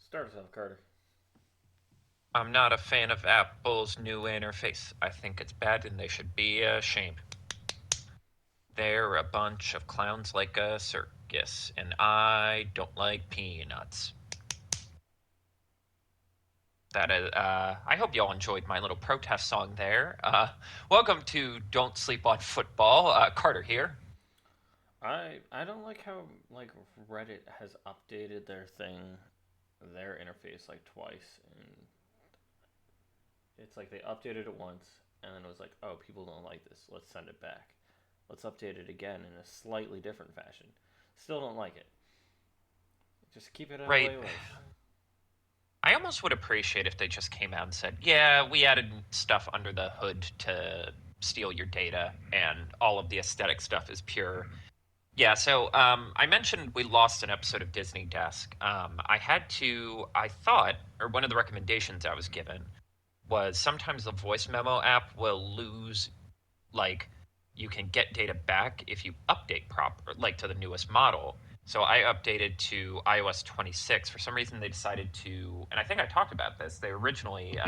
Start us off, Carter. I'm not a fan of Apple's new interface. I think it's bad and they should be ashamed. They're a bunch of clowns like a circus, and I don't like peanuts. That is, I hope y'all enjoyed my little protest song there. Welcome to Don't Sleep on Football. Carter here. I don't like how Reddit has updated their interface like twice, and it's like they updated it once, and then it was like, oh, people don't like this. Let's send it back. Let's update it again in a slightly different fashion. Still don't like it. Just keep it the way Right. it was. I almost would appreciate if they just came out and said, yeah, we added stuff under the hood to steal your data, and all of the aesthetic stuff is pure. Yeah, so I mentioned we lost an episode of Disney Desk. I thought, or one of the recommendations I was given was sometimes the voice memo app will lose, like, you can get data back if you update like to the newest model. So I updated to iOS 26. For some reason, they decided to, and I think I talked about this. They originally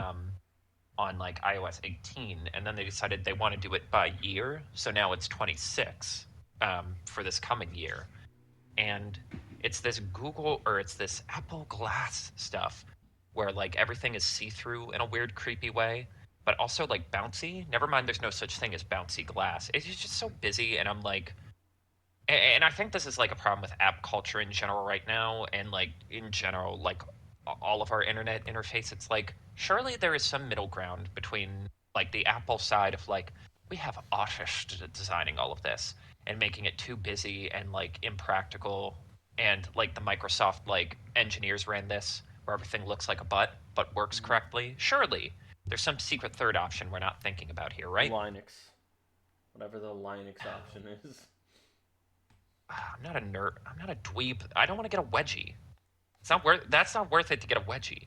on like iOS 18, and then they decided they want to do it by year. So now it's 26 for this coming year, and it's this Apple Glass stuff where like everything is see through in a weird, creepy way, but also like bouncy. Never mind, there's no such thing as bouncy glass. It's just so busy, and I'm like, and I think this is like a problem with app culture in general right now, and like in general, like all of our internet interface. It's like surely there is some middle ground between like the Apple side of like we have artists designing all of this and making it too busy and like impractical, and like the Microsoft like engineers ran this where everything looks like a butt but works Mm. correctly. Surely there's some secret third option we're not thinking about here, right? Linux, whatever the Linux option is. I'm not a nerd. I'm not a dweeb. I don't want to get a wedgie. It's not worth. That's not worth it to get a wedgie.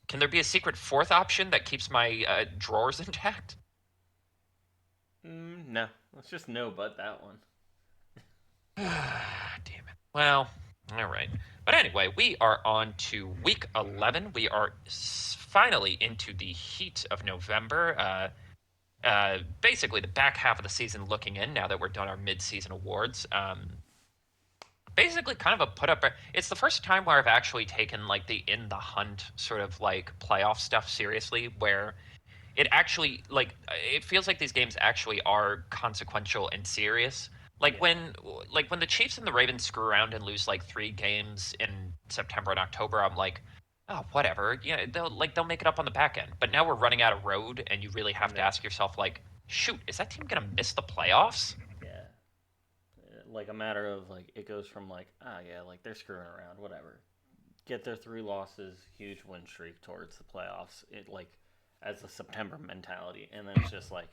Can there be a secret fourth option that keeps my drawers intact? No, let's just no but that one. Damn it. Well, all right. But anyway, we are on to week 11. We are finally into the heat of November. Basically, the back half of the season looking in now that we're done our mid-season awards. Basically, kind of a put up. It's the first time where I've actually taken like the in the hunt sort of like playoff stuff seriously, where it actually it feels like these games actually are consequential and serious. Like Yeah, when like when the Chiefs and the Ravens screw around and lose like 3 games in September and October, I'm like, oh, whatever. Yeah, they'll make it up on the back end. But now we're running out of road, and you really have to yeah, ask yourself like, shoot, is that team gonna miss the playoffs? yeah. Like a matter of like it goes from like yeah, like they're screwing around, whatever. Get their 3 losses, huge win streak towards the playoffs. It like as a September mentality, and then it's just like,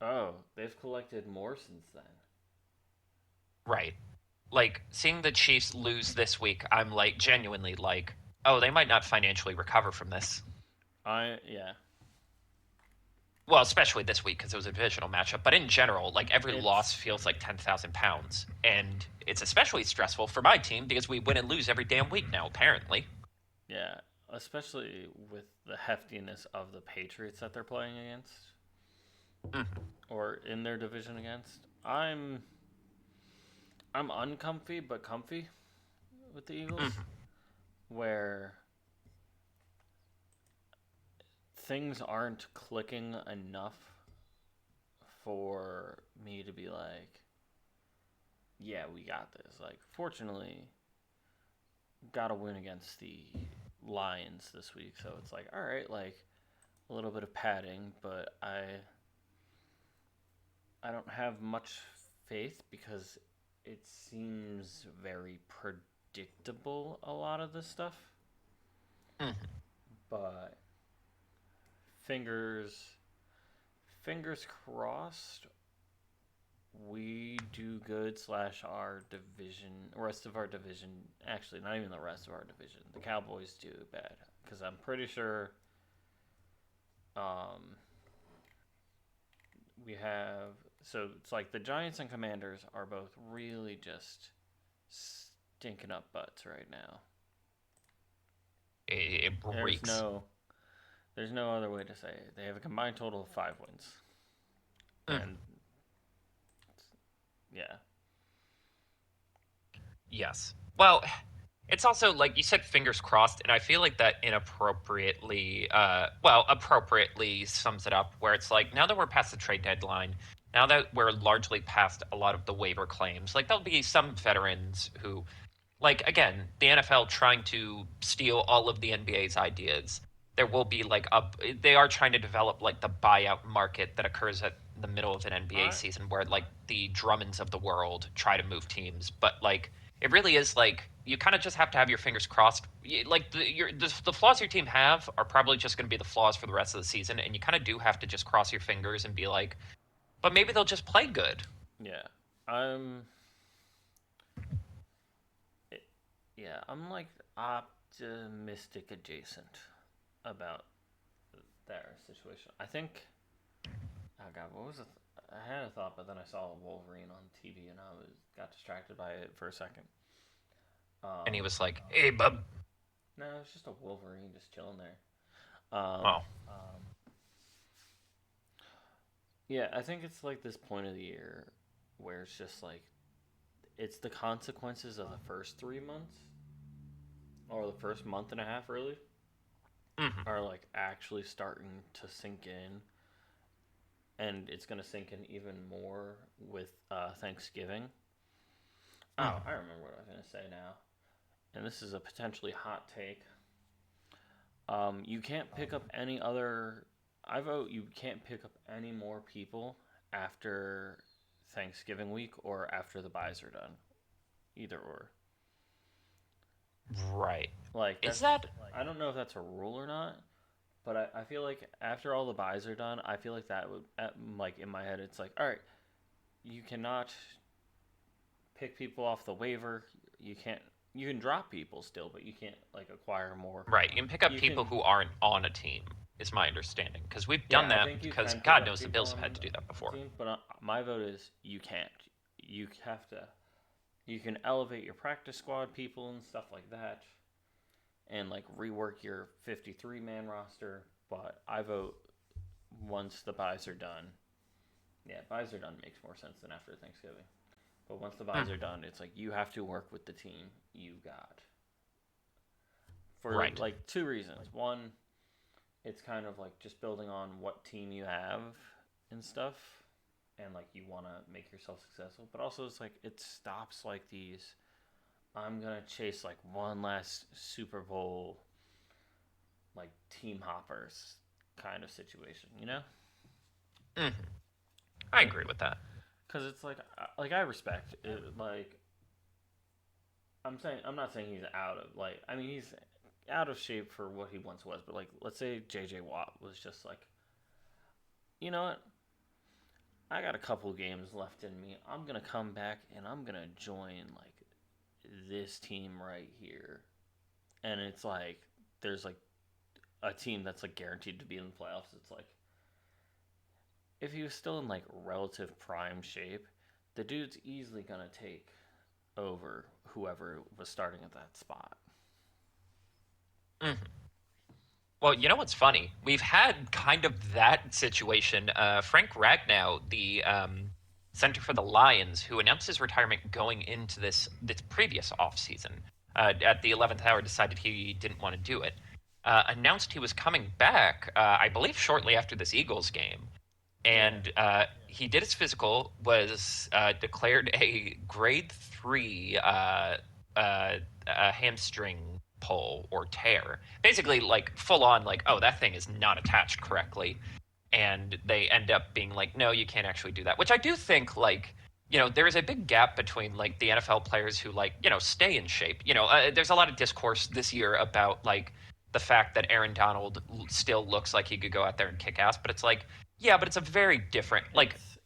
oh, they've collected more since then. Right. Like seeing the Chiefs lose this week, I'm like genuinely like, oh, they might not financially recover from this. I yeah, Well, especially this week because it was a divisional matchup, but in general, like every loss it's feels like 10,000 pounds, and it's especially stressful for my team because we win and lose every damn week now. Apparently, yeah, especially with the heftiness of the Patriots that they're playing against mm-hmm. or in their division against. I'm uncomfy but comfy with the Eagles, Mm-hmm. where things aren't clicking enough for me to be like, yeah, we got this. Like, fortunately, got a win against the Lions this week, so it's like, all right, like a little bit of padding, but I don't have much faith because it seems very predictable a lot of this stuff. Mm-hmm. But fingers fingers crossed we do good slash our division rest of our division, actually not even the rest of our division, the Cowboys do bad because I'm pretty sure um, we have, so it's like the Giants and Commanders are both really just stinking up butts right now. It There's reeks. no there's no other way to say it. They have a combined total of 5 wins, Mhm. and yeah, Yes. Well, it's also like you said, fingers crossed, and I feel like that inappropriately, appropriately sums it up. Where it's like now that we're past the trade deadline, now that we're largely past a lot of the waiver claims, like there'll be some veterans who, like again, the NFL trying to steal all of the NBA's ideas. There will be like they are trying to develop like the buyout market that occurs at the middle of an NBA I season where like the Drummonds of the world try to move teams, but like it really is like you kind of just have to have your fingers crossed. Like the flaws your team have are probably just going to be the flaws for the rest of the season, and you kind of do have to just cross your fingers and be like, but maybe they'll just play good. yeah, I'm it, yeah, I'm like optimistic adjacent about their situation. I think. Oh God, what was it? I had a thought, but then I saw Wolverine on TV, and I was got distracted by it for a second. And he Um, was like, "Hey, bub." no, it's just a Wolverine just chilling there. Um, Oh, yeah, I think it's like this point of the year where it's just like it's the consequences of the first 3 months or the first month and a half, really, hmm, are like actually starting to sink in, and it's gonna sink in even more with Thanksgiving. Oh, hmm, I remember what I was gonna say now, and this is a potentially hot take. You can't pick up any other. I vote you can't pick up any more people after Thanksgiving week or after the buys are done. Either or. right. Like Is that's. that I don't know if that's a rule or not, but I feel like after all the buys are done, I feel like that would like in my head it's like all right, you cannot pick people off the waiver. You can't. You can drop people still, but you can't like acquire more. right? You can pick up You people can. who aren't on a team, is my understanding. Because we've done Yeah, I that think you because can pick God up knows the people Bills have on had to do that before. teams, but my vote is you can't. You have to. You can elevate your practice squad people and stuff like that, and like rework your 53-man roster. But I vote once the buys are done. Yeah, buys are done makes more sense than after Thanksgiving. But once the buys are Mhm. done, it's like you have to work with the team you got for Right. like two reasons. One, it's kind of like just building on what team you have and stuff, and like you want to make yourself successful, but also it's like it stops like these I'm gonna chase like one last Super Bowl like team hoppers kind of situation, you know? Hmm. I agree with that. Because it's like I respect it, like I'm not saying he's out of like I mean he's out of shape for what he once was, but like let's say JJ Watt was just like, you know what, I got a couple games left in me. I'm gonna come back and I'm gonna join like this team right here, and it's like there's like a team that's like guaranteed to be in the playoffs. It's like if he was still in like relative prime shape, the dude's easily gonna take over whoever was starting at that spot. Mhm. Well, you know what's funny? We've had kind of that situation. Frank Ragnow, the center for the Lions, who announced his retirement going into this previous offseason, at the 11th hour decided he didn't want to do it. Announced he was coming back, I believe, shortly after this Eagles game, Yeah, and he did his physical, was declared a grade 3 hamstring pull or tear, basically like full on, like, oh, that thing is not attached correctly, and they end up being like, no, you can't actually do that, which I do think, like, there is a big gap between like the NFL players who, like, stay in shape. There's a lot of discourse this year about like the fact that Aaron Donald still looks like he could go out there and kick ass, but it's like, yeah, but it's a very different, like, it's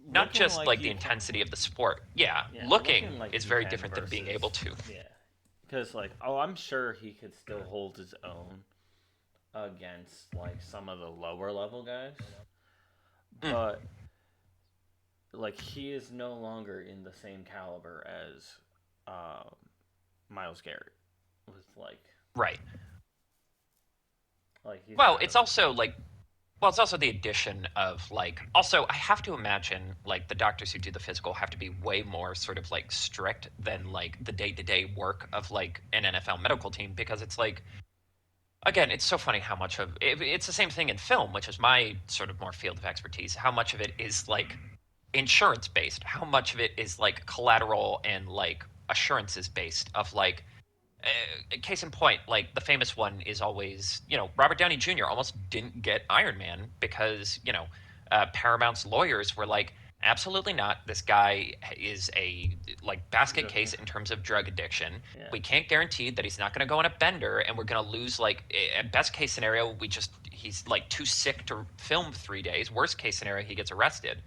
not looking just like like the you can. intensity of the sport. Yeah, Yeah, looking looking like is you very can different than being versus able to. yeah, because like oh, I'm sure he could still hold his own against like some of the lower level guys, Mm, but like he is no longer in the same caliber as um, Miles Garrett with like right. Like he's Well, kind it's of also like well, it's also the addition of like also I have to imagine like the doctors who do the physical have to be way more sort of like strict than like the day-to-day work of like an NFL medical team because it's like again, it's so funny how much of it's the same thing in film, which is my sort of more field of expertise. How much of it is like insurance based? How much of it is like collateral and like assurances based of like case in point, like the famous one is always, Robert Downey Jr. almost didn't get Iron Man because, Paramount's lawyers were like, absolutely not. This guy is a like basket drug. case in terms of drug addiction. Yeah, We can't guarantee that he's not going to go on a bender, and we're going to lose like best case scenario, he's like too sick to film 3 days. Worst case scenario, he gets arrested.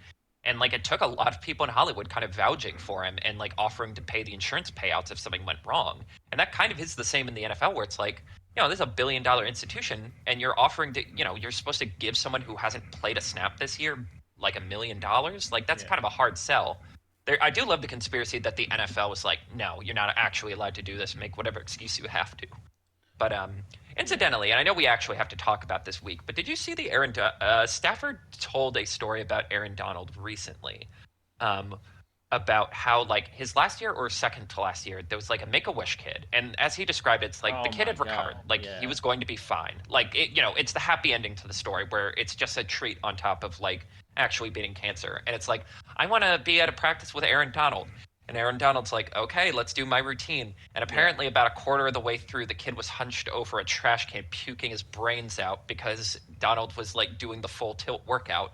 And like it took a lot of people in Hollywood kind of vouching for him and like offering to pay the insurance payouts if something went wrong. And that kind of is the same in the NFL where it's like, this is a $1 billion institution and you're offering to, you're supposed to give someone who hasn't played a snap this year like $1 million. Like that's yeah, kind of a hard sell. There, I do love the conspiracy that the NFL was like, no, you're not actually allowed to do this. Make whatever excuse you have to. But yeah. incidentally, and I know we actually have to talk about this week, but did you see the Stafford told a story about Aaron Donald recently, um, about how like his last year or second to last year there was like a Make-A-Wish kid, and as he described it, it's like the Oh kid my had recovered, god. like he Yeah, was going to be fine. Like it's the happy ending to the story where it's just a treat on top of like actually beating cancer, and it's like I want to be at a practice with Aaron Donald. And Aaron Donald's like, okay, let's do my routine. And yeah. apparently, about a quarter of the way through, the kid was hunched over a trash can, puking his brains out because Donald was like doing the full tilt workout.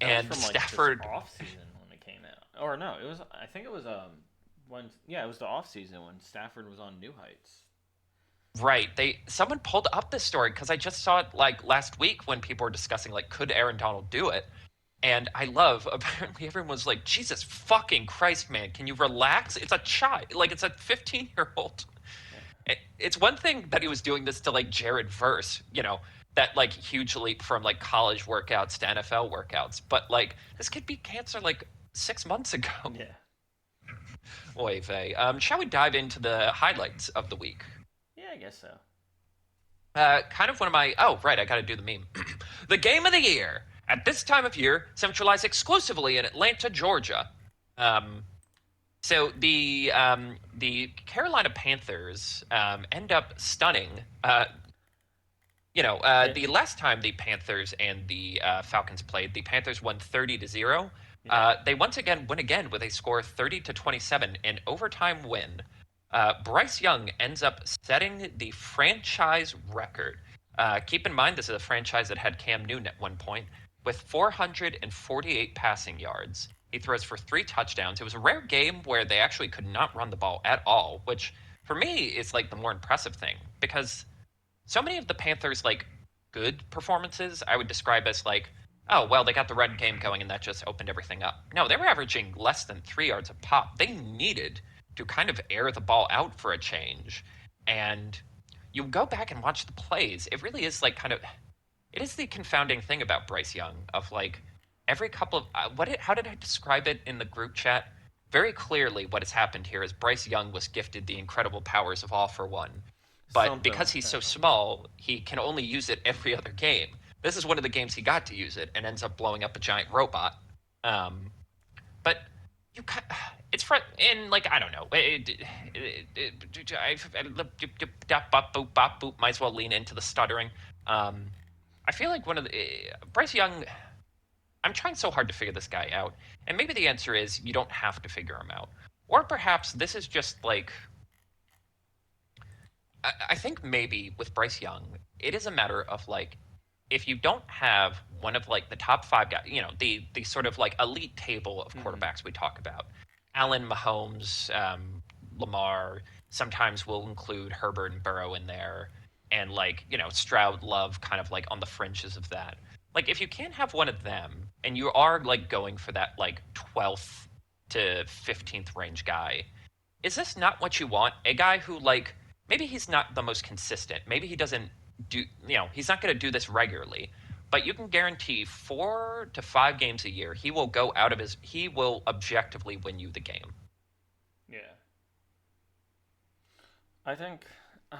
That was And from like this Stafford, off season when it came out. Or no, it was. I think it was when yeah, it was the off season when Stafford was on New Heights. right? Someone pulled up this story because I just saw it like last week when people were discussing like, could Aaron Donald do it? And I love apparently everyone was like, Jesus fucking Christ, man, can you relax? It's a child, like it's a 15-year-old. Yeah, It's one thing that he was doing this to like Jared Verse, that like huge leap from like college workouts to NFL workouts. But like this kid beat cancer like 6 months ago. yeah, Oy vey. Shall we dive into the highlights of the week? yeah. I guess so. Kind of one of my. Oh, right, I got to do the meme. The game of the year. At this time of year, centralized exclusively in Atlanta, Georgia. Um, so the Carolina Panthers end up stunning. It. The last time the Panthers and the Falcons played, the Panthers won 30-0. Yeah. They once again win again with a score 30-27, an overtime win. Bryce Young ends up setting the franchise record. Keep in mind, this is a franchise that had Cam Newton at one point with 448 passing yards. He throws for 3 touchdowns. It was a rare game where they actually could not run the ball at all, which for me is like the more impressive thing because so many of the Panthers like good performances I would describe as like, oh well, they got the run game going and that just opened everything up. No, they were averaging less than 3 yards a pop. They needed to kind of air the ball out for a change. And you go back and watch the plays, it really is like kind of it is the confounding thing about Bryce Young of like every couple of how did I describe it in the group chat? Very clearly, what has happened here is Bryce Young was gifted the incredible powers of All for One, but Something because like he's that. so small, he can only use it every other game. This is one of the games he got to use it and ends up blowing up a giant robot. But you it's for in like I don't know. Might as well lean into the stuttering. I feel like one of the Bryce Young. I'm trying so hard to figure this guy out, and maybe the answer is you don't have to figure him out, or perhaps this is just like I think maybe with Bryce Young, it is a matter of like if you don't have one of like the top five guys, the sort of like elite table of Mm-hmm. quarterbacks we talk about, Allen, Mahomes, Lamar. Sometimes we'll include Herbert and Burrow in there, and like Stroud, Love, kind of like on the fringes of that. Like if you can't have one of them, and you are like going for that like 12th to 15th range guy, is this not what you want? A guy who like maybe he's not the most consistent. Maybe he doesn't do he's not going to do this regularly, but you can guarantee 4 to 5 games a year he will objectively win you the game. Yeah. I think. Uh,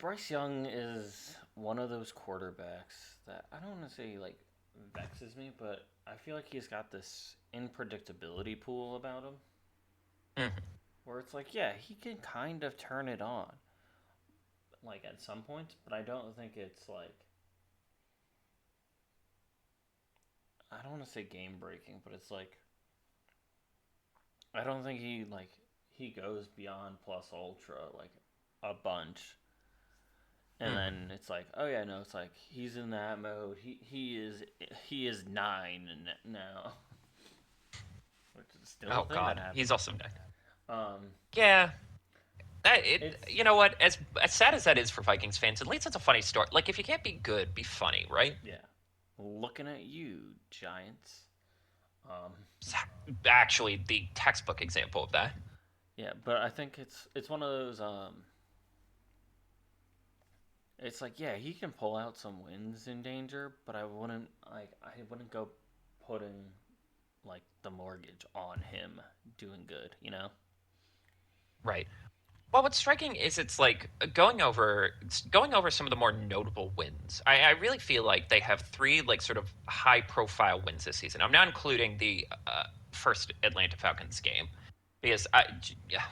Bryce Young is one of those quarterbacks that I don't want to say like vexes me, but I feel like he's got this unpredictability pool about him Mhm. where it's like, yeah, he can kind of turn it on like at some points, but I don't think it's like I don't want to say game breaking, but it's like I don't think he goes beyond plus ultra like a bunch. And Mhm. then it's like, oh yeah, no, it's like he's in that mode. He is 9 now, which is still a Oh thing that God, happens. he's also dead. Um, Yeah, that it. it's You know what? As sad as that is for Vikings fans, at least it's a funny story. Like if you can't be good, be funny, right? yeah, looking at you, Giants. Um, It's actually the textbook example of that. yeah, but I think it's one of those. It's like yeah, he can pull out some wins in danger, but I wouldn't go putting like the mortgage on him doing good. You know. Right. Well, what's striking is it's like going over some of the more notable wins. I really feel like they have three like sort of high profile wins this season. I'm not including the first Atlanta Falcons game because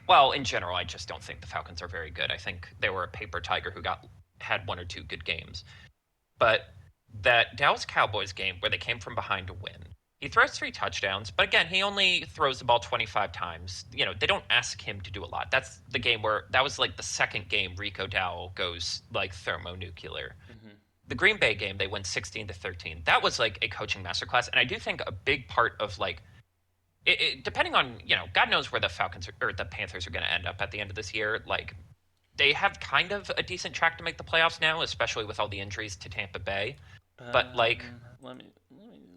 well, in general, I just don't think the Falcons are very good. I think they were a paper tiger who got had one or two good games. But that Dallas Cowboys game where they came from behind to win, he throws three touchdowns, but again, he only throws the ball 25 times. You know, they don't ask him to do a lot. That's the game where that was like the second game Rico Dowell goes like thermonuclear. Mm-hmm. The Green Bay game, they win 16-13. That was like a coaching masterclass. And I do think a big part of like, depending on, God knows where the Falcons or the Panthers are going to end up at the end of this year. Like, they have kind of a decent track to make the playoffs now, especially with all the injuries to Tampa Bay. But like, Let me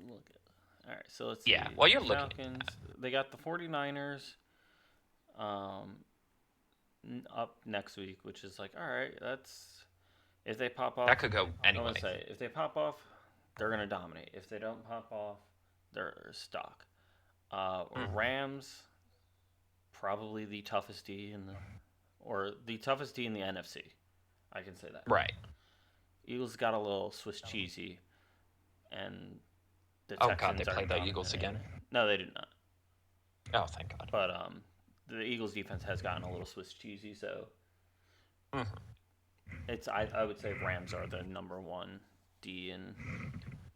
look at. All right, so let's yeah, see. while The you're looking at Falcons, that, they got the 49ers um up next week, which is like, all right, that's if they pop off, that could go I'm going anyway. to say if they pop off, they're going to dominate. If they don't pop off, they're stuck. Mhm. Rams probably the toughest D in the or the toughest D in the NFC. I can say that. Right. Eagles got a little Swiss cheesy and the Oh God, they Texans are play the Eagles dominating. again. No, they did not. Oh, thank God. But the Eagles defense has gotten a little Swiss cheesy, so Mhm. it's I would say Rams are the number one D in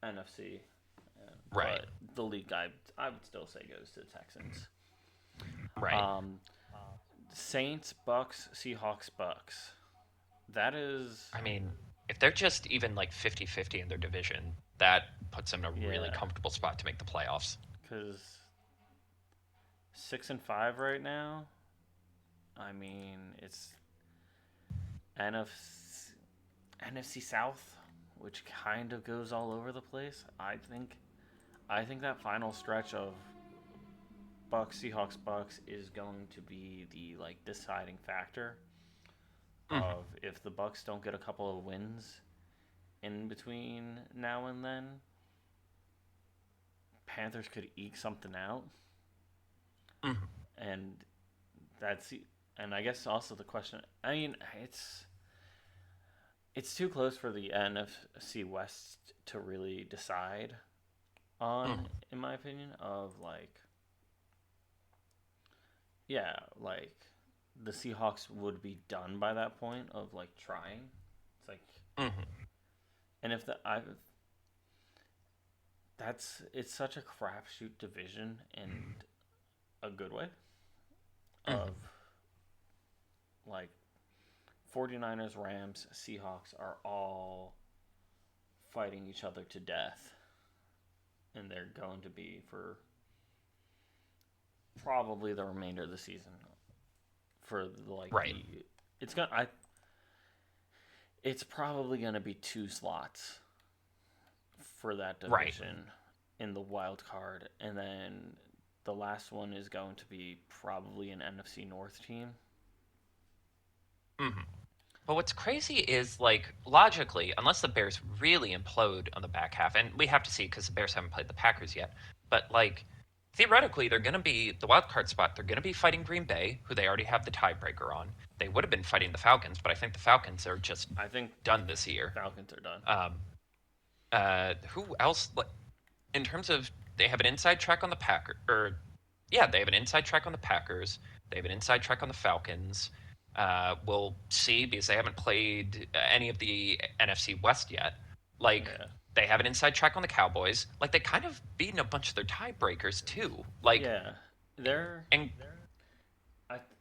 NFC, Right. but the league I would still say goes to the Texans. Right. Um, Saints, Bucks, Seahawks, Bucks. That is I mean, if they're just even like 50-50 in their division, that puts them in a really yeah, comfortable spot to make the playoffs. because 6-5 right now. I mean, it's NFC South, which kind of goes all over the place. I think that final stretch of Bucks Seahawks Bucks is going to be the like deciding factor Mhm. of if the Bucks don't get a couple of wins in between now and then, Panthers could eke something out, Mhm. and that's and I guess also the question. I mean, it's too close for the NFC West to really decide on, Mhm. in my opinion. Of like, yeah, like the Seahawks would be done by that point of like trying. It's like, Mhm. and if the I that's it's such a crapshoot division in a good way of Mhm. like 49ers, Rams, Seahawks are all fighting each other to death, and they're going to be for probably the remainder of the season. For like Right. it's gonna I it's probably gonna be two slots for that Right. division in the wild card, and then the last one is going to be probably an NFC North team. Mhm. But what's crazy is like logically, unless the Bears really implode on the back half, and we have to see because the Bears haven't played the Packers yet. But like theoretically, they're going to be the wild card spot. They're going to be fighting Green Bay, who they already have the tiebreaker on. They would have been fighting the Falcons, but I think the Falcons are just I think done this year. Falcons are done. Who else? In terms of, they have an inside track on the Packers, or yeah, they have an inside track on the Packers. They have an inside track on the Falcons. We'll see because they haven't played any of the NFC West yet. Like, Yeah. they have an inside track on the Cowboys. Like, they kind of beaten a bunch of their tiebreakers too. Like, Yeah. They're and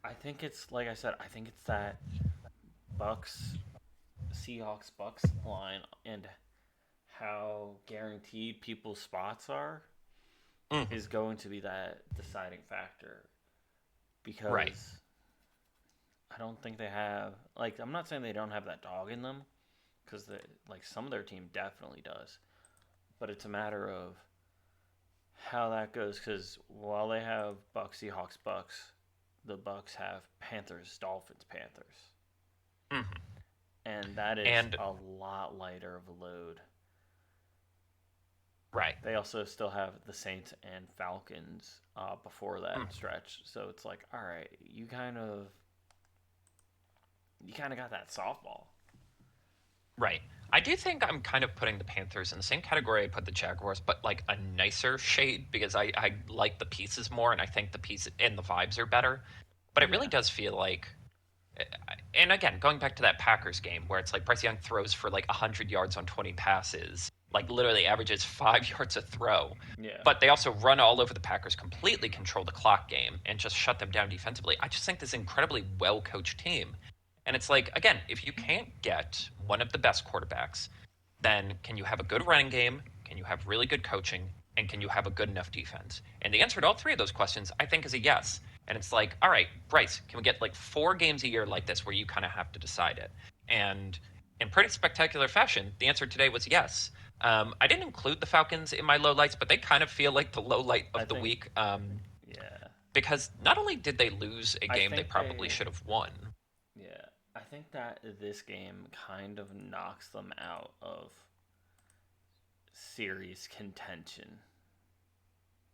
I think it's like I said, I think it's that Bucks Seahawks Bucks line and how guaranteed people's spots are mhm, is going to be that deciding factor because right, I don't think they have like I'm not saying they don't have that dog in them because like some of their team definitely does, but it's a matter of how that goes because while they have Bucks Seahawks Bucks, the Bucks have Panthers Dolphins Panthers, mhm. and that is And a lot lighter of a load. right. They also still have the Saints and Falcons before that Mm. stretch, so it's like, all right, you kind of got that softball. Right. I do think I'm kind of putting the Panthers in the same category I put the Jaguars, but like a nicer shade because I like the pieces more and I think the piece and the vibes are better. But it really Yeah, does feel like, and again, going back to that Packers game where it's like Bryce Young throws for like 100 yards on 20 passes, like literally averages 5 yards a throw. yeah, But they also run all over the Packers, completely control the clock game, and just shut them down defensively. I just think this incredibly well coached team. And it's like, again, if you can't get one of the best quarterbacks, then can you have a good running game? Can you have really good coaching? And can you have a good enough defense? And the answer to all three of those questions, I think, is a yes. And it's like, all right, Bryce, can we get like 4 games a year like this where you kind of have to decide it? And in pretty spectacular fashion, the answer today was yes. I didn't include the Falcons in my lowlights, but they kind of feel like the low light I of the think, week yeah, because not only did they lose a I game they think probably they, should have won, yeah, I think that this game kind of knocks them out of series contention.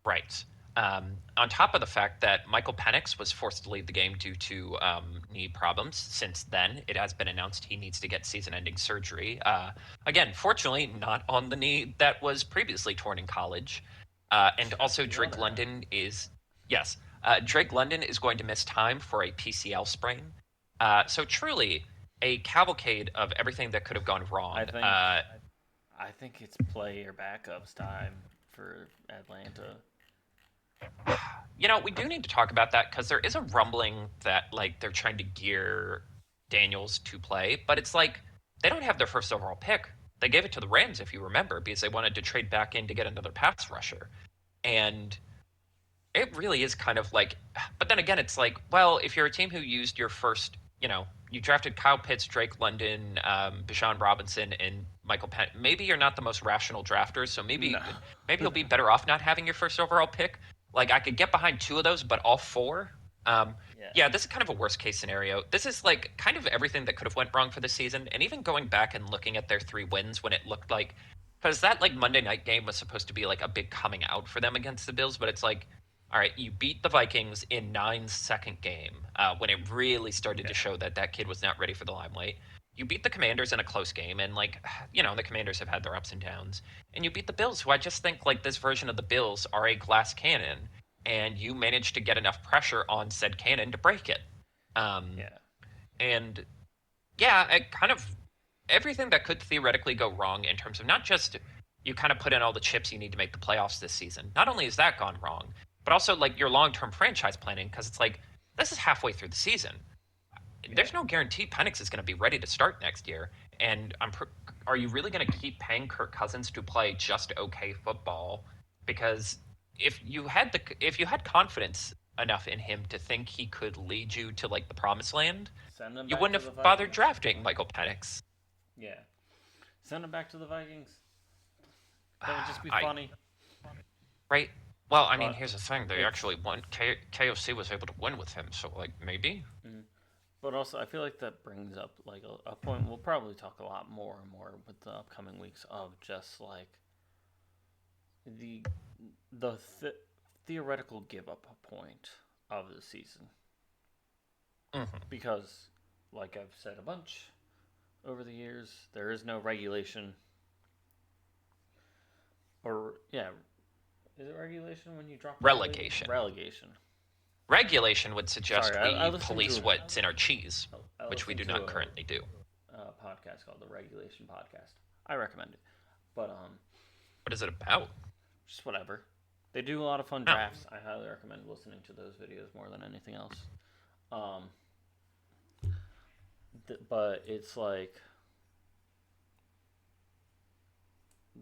right? On top of the fact that Michael Penix was forced to leave the game due to knee problems. Since then, it has been announced he needs to get season-ending surgery. Again, fortunately, not on the knee that was previously torn in college. And Just also, the Drake other half. London is yes, Drake London is going to miss time for a PCL sprain. So truly, a cavalcade of everything that could have gone I wrong. think I think it's play your backups time for Atlanta. We do need to talk about that because there is a rumbling that like they're trying to gear Daniels to play, but it's like they don't have their first overall pick. They gave it to the Rams, if you remember, because they wanted to trade back in to get another pass rusher. And it really is kind of like, but then again, it's like, well, if you're a team who used your first, you drafted Kyle Pitts, Drake London, Bijan Robinson, and Michael Penn. Maybe you're not the most rational drafters, so No. maybe you'll be better off not having your first overall pick. Like I could get behind 2 of those, but all four. Um, Yeah. yeah, this is kind of a worst case scenario. This is like kind of everything that could have went wrong for the season, and even going back and looking at their 3 wins when it looked like, because that like Monday night game was supposed to be like a big coming out for them against the Bills, but it's like, all right, you beat the Vikings in Nine's second game when it really started to Yeah. show that that kid was not ready for the limelight. You beat the Commanders in a close game, and like, the Commanders have had their ups and downs. And you beat the Bills, who I just think like this version of the Bills are a glass cannon, and you managed to get enough pressure on said cannon to break it. Um, Yeah. and yeah, it kind of everything that could theoretically go wrong in terms of not just you kind of put in all the chips you need to make the playoffs this season. Not only has that gone wrong, but also like your long-term franchise planning because it's like this is halfway through the season. Yeah. There's no guarantee Penix is going to be ready to start next year. And are you really going to keep paying Kirk Cousins to play just okay football? Because if you had confidence enough in him to think he could lead you to like the promised land, Send them you back wouldn't to the have bothered Vikings. drafting Michael Penix. Yeah. Send them back to the Vikings. That would just be I funny. right. Well, I mean, But here's the thing: they it's actually won. KOC was able to win with him, so like maybe. mm. But also I feel like that brings up like a point we'll probably talk a lot more and more with the upcoming weeks of just like the the th- theoretical give up point of the season Hmm. because, like I've said a bunch over the years, there is no regulation. Or yeah, is it regulation when you drop out of the league? Relegation. Relegation. Regulation would Sorry, suggest I we listened police to what's in our cheese, I which we listened do to not currently do. a podcast called the Regulation Podcast. I recommend it, but What is it about? just whatever. They do a lot of fun Oh, drafts. I highly recommend listening to those videos more than anything else. Um, but it's like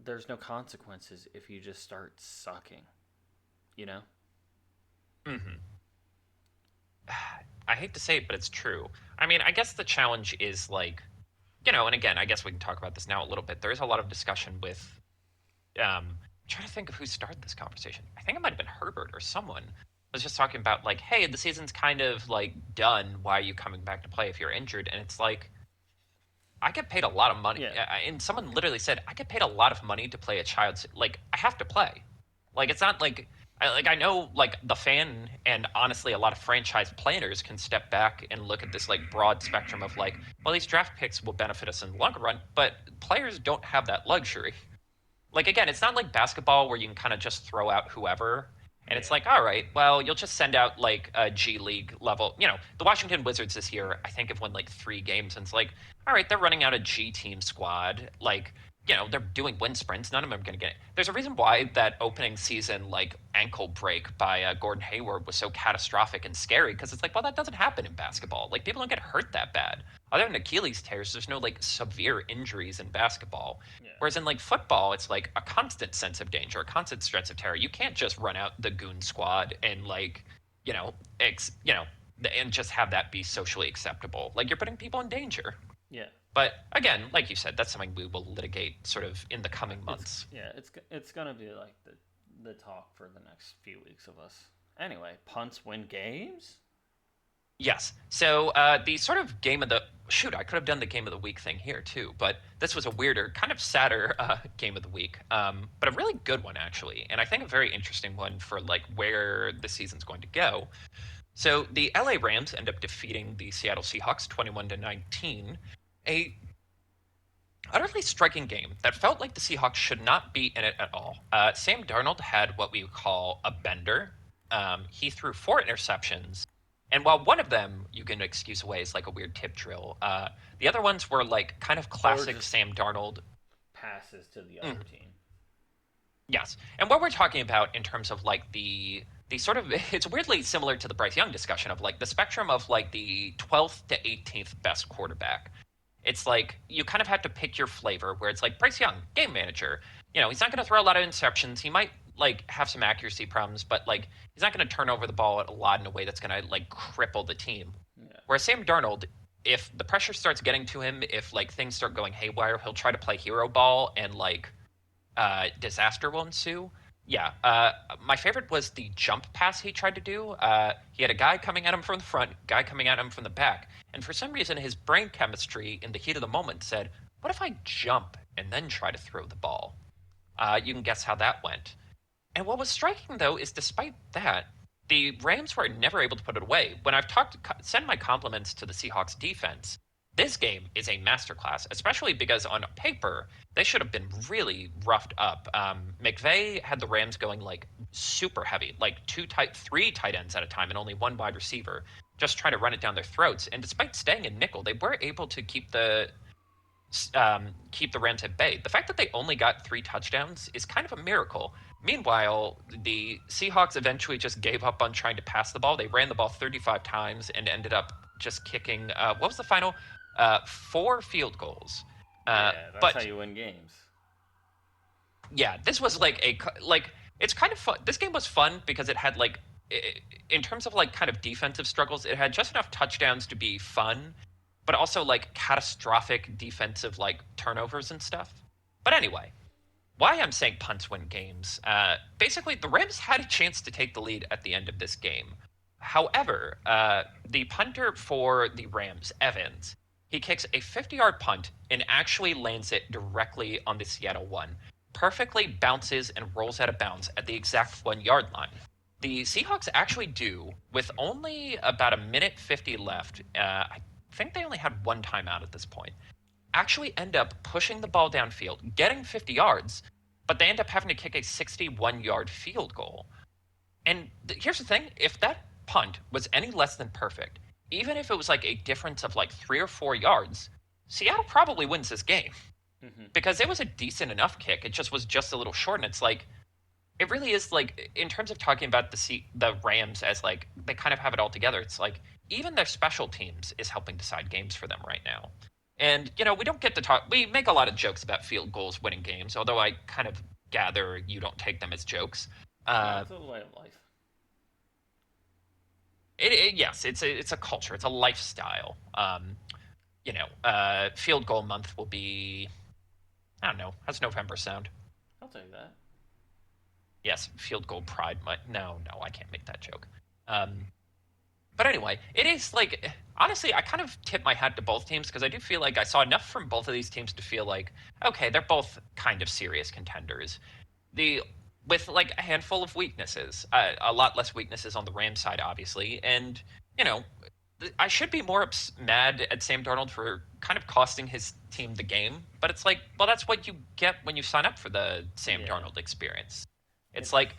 there's no consequences if you just start sucking. You know? hmm. I hate to say it, but it's true. I mean, I guess the challenge is like, and again, I guess we can talk about this now a little bit. There is a lot of discussion with, I'm trying to think of who started this conversation. I think it might have been Herbert or someone was just talking about like, hey, the season's kind of like done. Why are you coming back to play if you're injured? And it's like, I get paid a lot of money, Yeah. and someone literally said, I get paid a lot of money to play a child's. Like, I have to play. Like, it's not like I know like the fan and honestly a lot of franchise planners can step back and look at this like broad spectrum of like, well, these draft picks will benefit us in the longer run, but players don't have that luxury. Like again, it's not like basketball where you can kind of just throw out whoever. And it's Yeah. like, all right, well, you'll just send out like a G League level. The Washington Wizards this year, I think, have won like 3 games, and it's like, all right, they're running out a G team squad. Like, they're doing wind sprints. None of them are going to get it. There's a reason why that opening season like ankle break by Gordon Hayward was so catastrophic and scary, because it's like, well, that doesn't happen in basketball. Like, people don't get hurt that bad. Other than Achilles tears, there's no like severe injuries in basketball. Yeah. Whereas in like football, it's like a constant sense of danger, a constant stress of terror. You can't just run out the goon squad and like, you know, and just have that be socially acceptable. Like, you're putting people in danger. Yeah. But again, like you said, that's something we will litigate sort of in the coming months. It's gonna be like the talk for the next few weeks of us. Anyway, punts win games. Yes. So the sort of game of the shoot, I could have done the game of the week thing here too, but this was a weirder, kind of sadder game of the week, but a really good one actually, and I think a very interesting one for like where the season's going to go. So the LA Rams end up defeating the Seattle Seahawks 21-19, a utterly striking game that felt like the Seahawks should not be in it at all. Sam Darnold had what we would call a bender. He threw 4 interceptions, and while one of them you can excuse away as like a weird tip drill, the other ones were like kind of classic Sam Darnold passes to the other team. Yes, and what we're talking about in terms of like the sort of it's weirdly similar to the Bryce Young discussion of like the spectrum of like the 12th to 18th best quarterback. It's like you kind of have to pick your flavor where it's like Bryce Young, game manager. He's not going to throw a lot of interceptions. He might like have some accuracy problems, but like he's not going to turn over the ball a lot in a way that's going to like cripple the team. Yeah. Whereas Sam Darnold, if the pressure starts getting to him, if like things start going haywire, he'll try to play hero ball and like disaster will ensue. Yeah, my favorite was the jump pass he tried to do. He had a guy coming at him from the front, guy coming at him from the back, and for some reason his brain chemistry in the heat of the moment said, what if I jump and then try to throw the ball? You can guess how that went. And what was striking, though, is despite that, the Rams were never able to put it away. When I've send my compliments to the Seahawks defense, this game is a masterclass, especially because on paper, they should have been really roughed up. McVay had the Rams going like super heavy, like 3 tight ends at a time and only 1 wide receiver, just trying to run it down their throats. And despite staying in nickel, they were able to keep the Rams at bay. The fact that they only got 3 touchdowns is kind of a miracle. Meanwhile, the Seahawks eventually just gave up on trying to pass the ball. They ran the ball 35 times and ended up just kicking. What was the final? 4 field goals. That's how you win games. Yeah, this was like it's kind of fun. This game was fun because it had like, in terms of like kind of defensive struggles, it had just enough touchdowns to be fun, but also like catastrophic defensive like turnovers and stuff. But anyway, why I'm saying punts win games. Basically, the Rams had a chance to take the lead at the end of this game. However, the punter for the Rams, Evans, he kicks a 50-yard punt and actually lands it directly on the Seattle 1. Perfectly bounces and rolls out of bounds at the exact 1-yard line. The Seahawks actually do, with only about a minute 50 left. I think they only had one timeout at this point. Actually end up pushing the ball downfield, getting 50 yards, but they end up having to kick a 61-yard field goal. And here's the thing, if that punt was any less than perfect, even if it was like a difference of like 3 or 4 yards, Seattle probably wins this game Hmm. because it was a decent enough kick. It just was just a little short. And it's like, it really is like, in terms of talking about the Rams as like, they kind of have it all together. It's like, even their special teams is helping decide games for them right now. And, we don't get to talk, we make a lot of jokes about field goals winning games, although I kind of gather you don't take them as jokes. No, Uh, it's a way of life. yes, it's a culture, it's a lifestyle. Field goal month will be, I don't know, how's November sound? I'll take that. Yes, field goal pride month. No, I can't make that joke. Um, but anyway, it is like, honestly, I kind of tip my hat to both teams because I do feel like I saw enough from both of these teams to feel like, okay, they're both kind of serious contenders. The With like a handful of weaknesses, a lot less weaknesses on the Rams side, obviously, and you know, I should be more mad at Sam Darnold for kind of costing his team the game, but it's like, well, that's what you get when you sign up for the Sam Yeah, Darnold experience. It's it's like,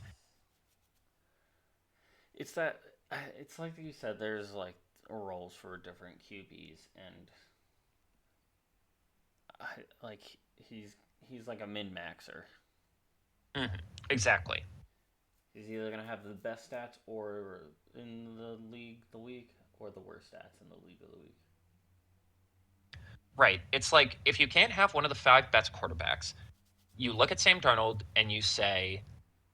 it's that it's like you said. There's like roles for different QBs, and like he's he's like a min maxer. mhm, exactly. He's either gonna have the best stats or in the week, or the worst stats in the league of the week. Right. It's like if you can't have one of the five best quarterbacks, you look at Sam Darnold and you say,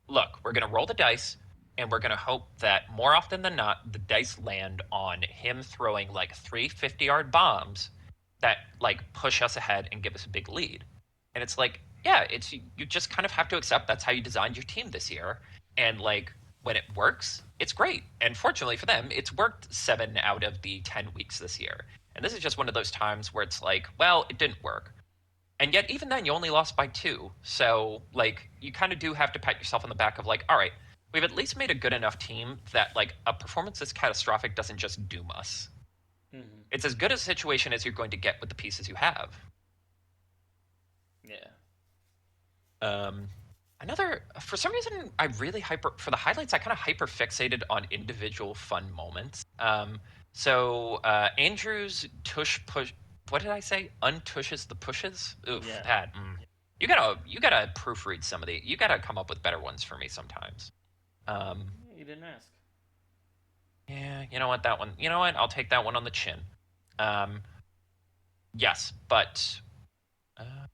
look, we're going to roll the dice and we're going to hope that more often than not, the dice land on him throwing like 350-yard bombs that like push us ahead and give us a big lead. And it's like, yeah, you just kind of have to accept that's how you designed your team this year. And like when it works, it's great. And fortunately for them, it's worked 7 out of the 10 weeks this year. And this is just one of those times where it's like, well, it didn't work. And yet, even then, you only lost by two. So, like, you kind of do have to pat yourself on the back of, like, all right, we've at least made a good enough team that, like, a performance this catastrophic doesn't just doom us. Mm-hmm. It's as good a situation as you're going to get with the pieces you have. Yeah. Um, for some reason, for the highlights, I kind of hyper fixated on individual fun moments. Andrews tush push, what did I say? Untushes the pushes? Oof, Yeah. that. You gotta proofread some of the, you gotta come up with better ones for me sometimes. Um, You didn't ask. yeah, you know what, I'll take that one on the chin. Um, yes, but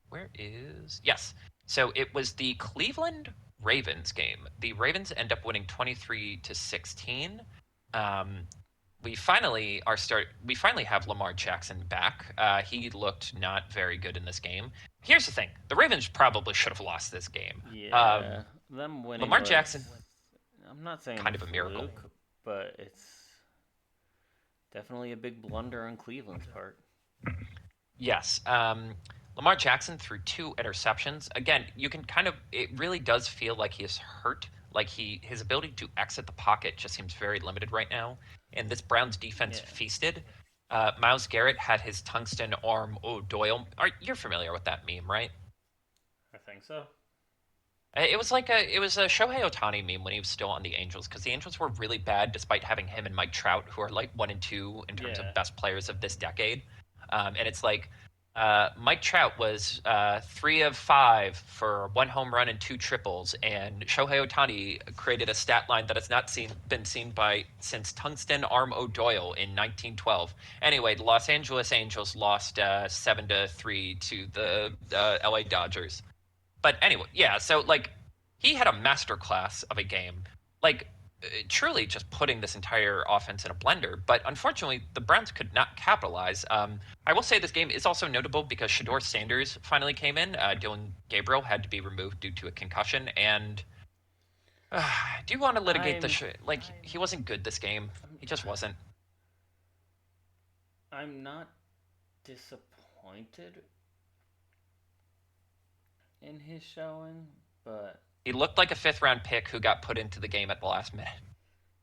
where is yes? So it was the Cleveland Ravens game. The Ravens end up winning 23-16. Um, we finally have Lamar Jackson back. He looked not very good in this game. Here's the thing: the Ravens probably should have lost this game. Yeah. Them winning Lamar was. Jackson, I'm not saying kind a of a miracle. fluke, but it's definitely a big blunder on Cleveland's part. Yes. Lamar Jackson threw two interceptions. Again, you can kind of, it really does feel like he is hurt. Like his ability to exit the pocket just seems very limited right now. And this Browns defense Yeah. feasted. Myles Garrett had his tungsten arm O'Doyle. You're familiar with that meme, right? I think so. It was a Shohei Ohtani meme when he was still on the Angels because the Angels were really bad despite having him and Mike Trout, who are like 1 and 2 in terms of Yeah. best players of this decade. And it's like Mike Trout was 3 of 5 for 1 home run and 2 triples, and Shohei Ohtani created a stat line that has not been seen by since Tungsten Arm O'Doyle in 1912. Anyway, the Los Angeles Angels lost 7-3 to the LA Dodgers. But anyway, yeah. So like, he had a masterclass of a game, like truly just putting this entire offense in a blender. But unfortunately, the Browns could not capitalize. I will say this game is also notable because Shador Sanders finally came in. Dylan Gabriel had to be removed due to a concussion, and do you want to litigate the I'm like? He wasn't good this game. He just wasn't. I'm not disappointed in his showing, but He looked like a fifth round pick who got put into the game at the last minute.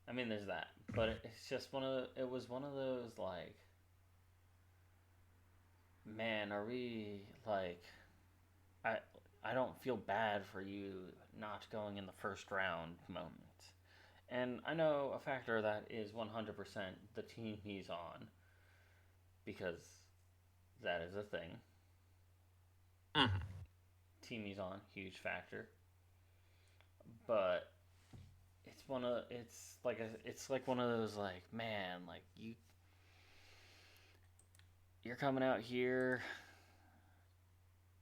I mean, there's that, but it's just it was one of those like, man, are we like, I I don't feel bad for you not going in the first round moments. And I know a factor of that is 100% the team he's on, because that is a thing. Mm-hmm. Team he's on, huge factor. But it's like one of those like, man, like you're coming out here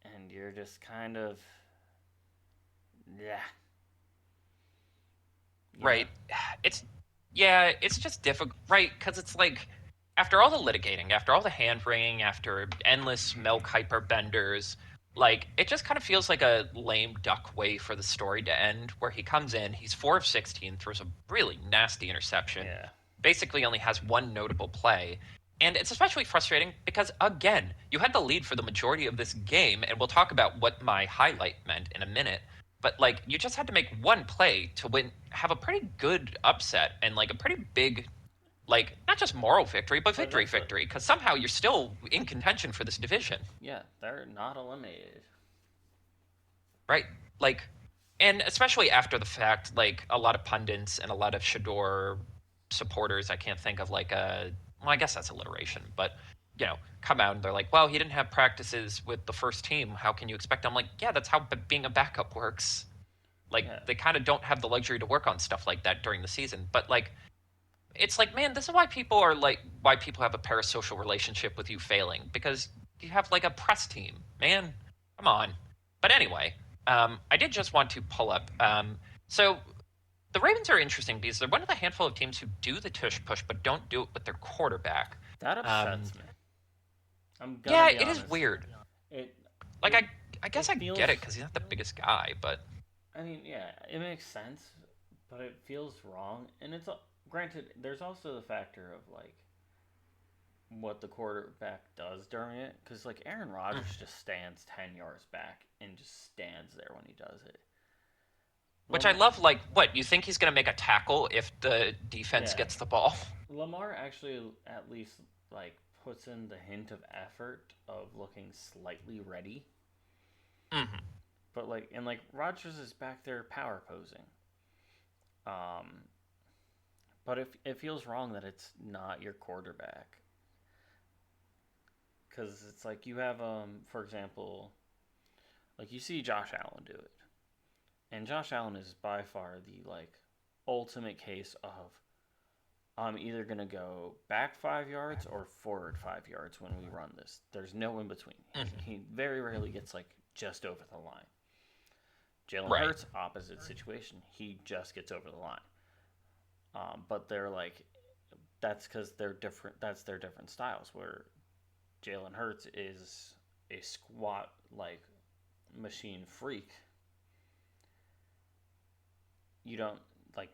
and you're just kind of, yeah, you know. Right. It's yeah, it's just difficult, right? Because it's like after all the litigating, after all the hand wringing, after endless Mel Kiper benders, like it just kind of feels like a lame duck way for the story to end. Where he comes in, he's 4 of 16, throws a really nasty interception, Yeah. basically only has one notable play. And it's especially frustrating because, again, you had the lead for the majority of this game, and we'll talk about what my highlight meant in a minute. But like, you just had to make one play to win, have a pretty good upset, and like a pretty big, like not just moral victory, but But victory that's victory, because somehow you're still in contention for this division, yeah, they're not eliminated. right? Like, and especially after the fact, like a lot of pundits and a lot of Shador supporters, I can't think of like a, well, I guess that's alliteration, but come out and they're like, well, he didn't have practices with the first team. How can you expect? I'm like, yeah, that's how being a backup works. Like, Yeah. they kind of don't have the luxury to work on stuff like that during the season. But like, it's like, man, this is why people are like, why people have a parasocial relationship with you failing, because you have like a press team, man. Come on. But anyway, I did just want to pull up. So the Ravens are interesting because they're one of the handful of teams who do the tush push, but don't do it with their quarterback. That Um, upsets me. I'm gonna yeah, be it is honest. weird. It Like, it I guess I feels. get it because he's not the biggest guy, but I mean, yeah, it makes sense, but it feels wrong. And granted. There's also the factor of like what the quarterback does during it, because like Aaron Rodgers just stands 10 yards back and just stands there when he does it. which I Lamar, love. Like, what you think he's going to make a tackle if the defense yeah, gets the ball? Lamar actually at least like puts in the hint of effort of looking slightly ready. Hmm. But like Rodgers is back there power posing. Um, but it feels wrong that it's not your quarterback, because it's like you have for example, like you see Josh Allen do it, and Josh Allen is by far the like ultimate case of I'm either gonna go back 5 yards or forward 5 yards when we run this. There's no in between. Hmm. He very rarely gets like just over the line. Jalen Right. Hurts, opposite situation. He just gets over the line. But they're like, that's because they're different. That's their different styles. Where Jalen Hurts is a squat like machine freak. You don't like.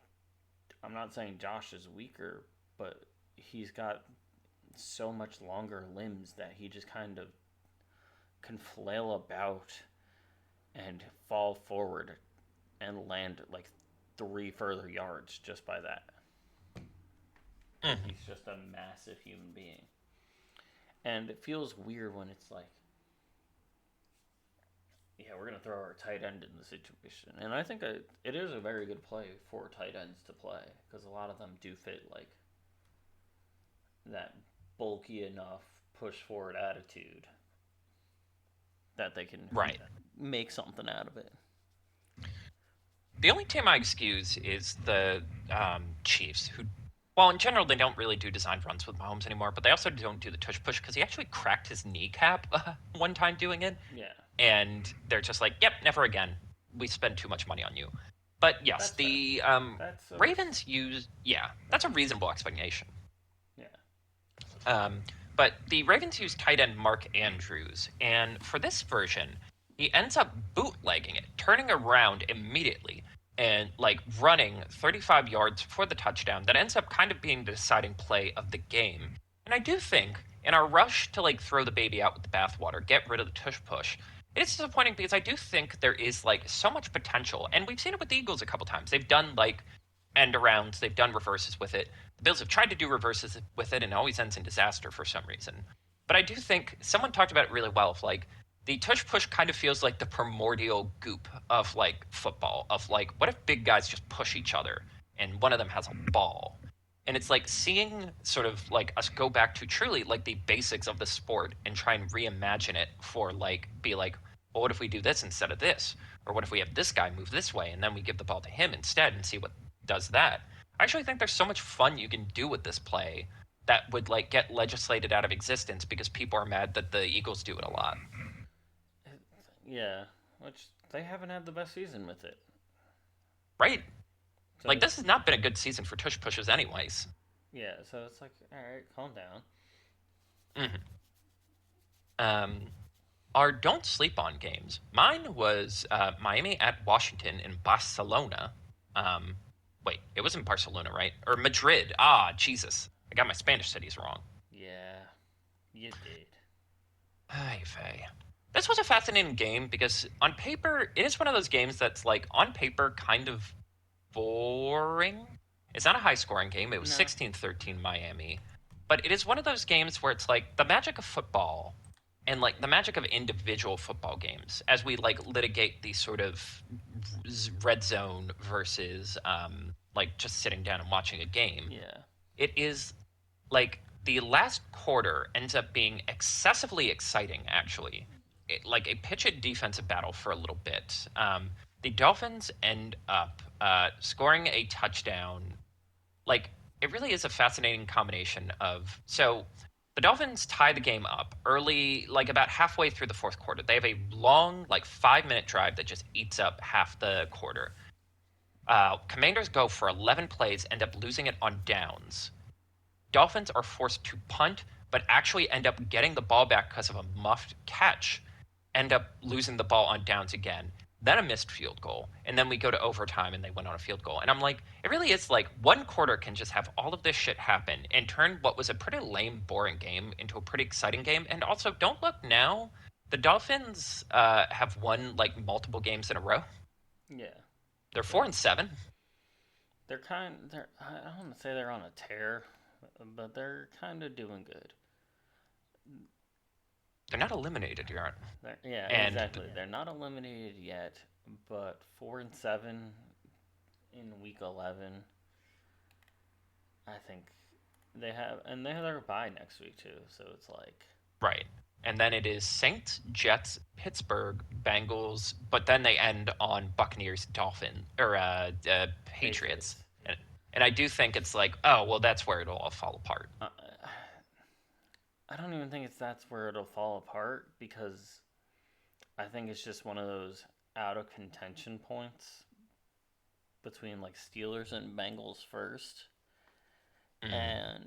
I'm not saying Josh is weaker, but he's got so much longer limbs that he just kind of can flail about and fall forward and land like 3 further yards just by that. Because Hmm. he's just a massive human being. And it feels weird when it's like, yeah, we're going to throw our tight end in the situation. And I think it is a very good play for tight ends to play, because a lot of them do fit like that bulky enough push forward attitude that they can Right. make something out of it. The only team I excuse is the Chiefs, who, well, in general, they don't really do design runs with Mahomes anymore, but they also don't do the tush push because he actually cracked his kneecap one time doing it. Yeah, And they're just like, yep, never again. We spend too much money on you. But yes, that's fair. the That's Ravens use, yeah, that's a reasonable explanation. yeah. Um, but the Ravens use tight end Mark Andrews, and for this version, he ends up bootlegging it, turning around immediately, and like running 35 yards for the touchdown. That ends up kind of being the deciding play of the game. And I do think, in our rush to like throw the baby out with the bathwater, get rid of the tush push, it's disappointing because I do think there is like so much potential, and we've seen it with the Eagles a couple times. They've done like end arounds, they've done reverses with it. The Bills have tried to do reverses with it, and it always ends in disaster for some reason. But I do think someone talked about it really well. Of like the tush push kind of feels like the primordial goop of like football. Of like, what if big guys just push each other and one of them has a ball? And it's like seeing sort of like us go back to truly like the basics of the sport and try and reimagine it for like be like, well, what if we do this instead of this? Or what if we have this guy move this way and then we give the ball to him instead and see what does that? I actually think there's so much fun you can do with this play that would like get legislated out of existence because people are mad that the Eagles do it a lot. It, yeah, which they haven't had the best season with it. Right? So Like this has not been a good season for tush pushes anyways. yeah, so it's like, all right, calm down. Mm-hmm. Um, our don't sleep on games. Mine was Miami at Washington in Barcelona. Um, wait, it was in Barcelona, right? Or Madrid. Ah, Jesus. I got my Spanish cities wrong. Yeah, you did. Ay vey. This was a fascinating game because on paper, it is one of those games that's like on paper kind of boring. It's not a high scoring game. It was No. 16-13 Miami. But it is one of those games where it's like the magic of football and like the magic of individual football games as we like litigate the sort of red zone versus like just sitting down and watching a game. Yeah. It is like the last quarter ends up being excessively exciting, actually. Like a pitch and defensive battle for a little bit. The Dolphins end up scoring a touchdown. Like, it really is a fascinating combination of. So, the Dolphins tie the game up early, like about halfway through the fourth quarter. They have a long, like 5 minute drive that just eats up half the quarter. Commanders go for 11 plays, end up losing it on downs. Dolphins are forced to punt, but actually end up getting the ball back because of a muffed catch, end up losing the ball on downs again, then a missed field goal, and then we go to overtime and they went on a field goal. And I'm like, it really is like one quarter can just have all of this shit happen and turn what was a pretty lame, boring game into a pretty exciting game. And also, don't look now. The Dolphins have won like multiple games in a row. Yeah. They're 4-7. They're I don't want to say they're on a tear, but they're kind of doing good. They're not eliminated yet. Yeah, And exactly. They're not eliminated yet, but 4-7 in week 11. I think they have their bye next week too. So it's like right. And then it is Saints, Jets, Pittsburgh, Bengals, but then they end on Buccaneers, Dolphins, or Patriots. Patriots. And I do think it's like, oh, well, that's where it'll all fall apart. I don't even think that's where it'll fall apart because I think it's just one of those out of contention points between like Steelers and Bengals first. Mm. And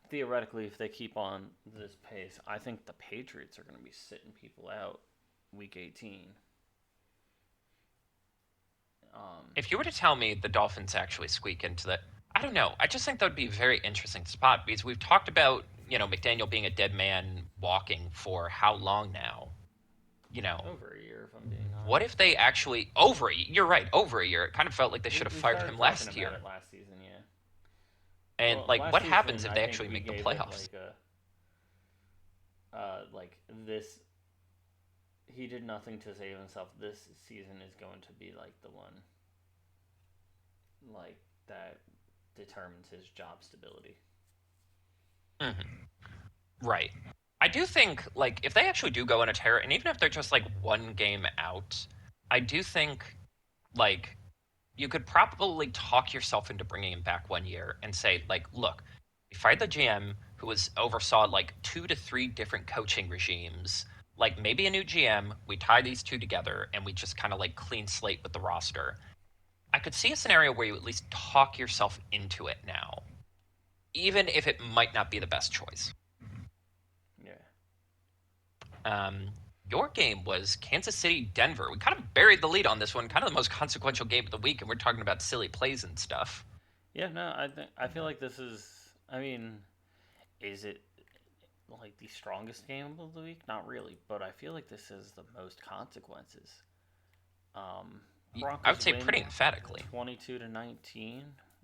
theoretically, if they keep on this pace, I think the Patriots are going to be sitting people out week 18. If you were to tell me the Dolphins actually squeak into that, I don't know. I just think that would be a very interesting spot because we've talked about, McDaniel being a dead man walking for how long now? You know, Over a year, if I'm being what honest. if they actually over a you're right, over a year. It kind of felt like they should have We fired started him talking last about year. it last season, yeah. And Well, like last what happens season, if I they think actually we make the gave it playoffs? like this. He did nothing to save himself. This season is going to be like the one, like that determines his job stability. Right. I do think like if they actually do go on a tear, and even if they're just like one game out, I do think like you could probably talk yourself into bringing him back 1 year and say like, look, we fired the GM who was oversaw like 2 to 3 different coaching regimes. Like maybe a new GM, we tie these two together and we just kind of like clean slate with the roster. I could see a scenario where you at least talk yourself into it now, even if it might not be the best choice. Yeah. Um, your game was Kansas City, Denver. We kind of buried the lead on this one, kind of the most consequential game of the week, and we're talking about silly plays and stuff. Yeah. No, I feel like this is. I mean, is it? like the strongest game of the week. Not really, but I feel like this is the most consequences. Um, I Broncos would say win pretty emphatically. 22-19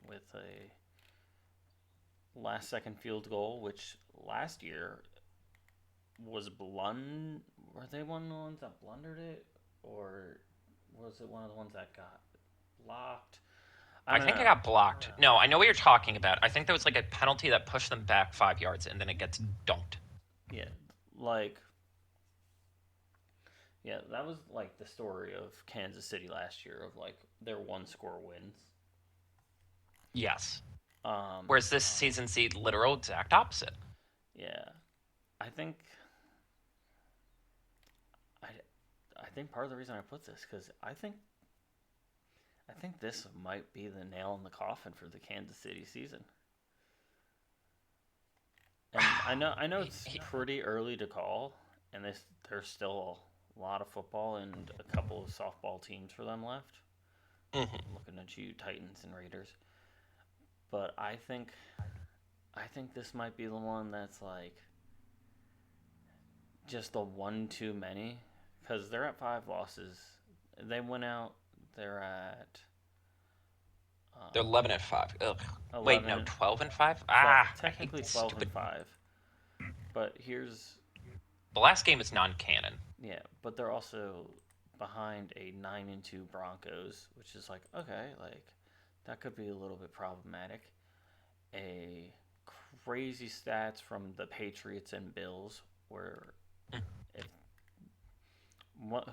with a last second field goal, which last year was Were they one of the ones that blundered it, or was it one of the ones that got blocked? I I don't think it know. got blocked. No, I know what you're talking about. I think there was like a penalty that pushed them back 5 yards, and then it gets dunked. Yeah, like yeah, that was like the story of Kansas City last year of like their one score wins. Yes. Um, Whereas this season's the literal exact opposite. yeah, I think I, I think part of the reason I put this because I think this might be the nail in the coffin for the Kansas City season. And I know it's pretty early to call, and there's still a lot of football and a couple of softball teams for them left. Mhm. Looking at you, Titans and Raiders. But I think this might be the one that's like just the one too many because they're at 5 losses. They went out. They're at They're um, 11-5. Ugh. Wait, 11 no, and 12-5. 12, I hate technically this 12 and stupid. 5. But here's The last game is non-canon. yeah, but they're also behind a 9-2 Broncos, which is like okay, like that could be a little bit problematic. A crazy stats from the Patriots and Bills, where if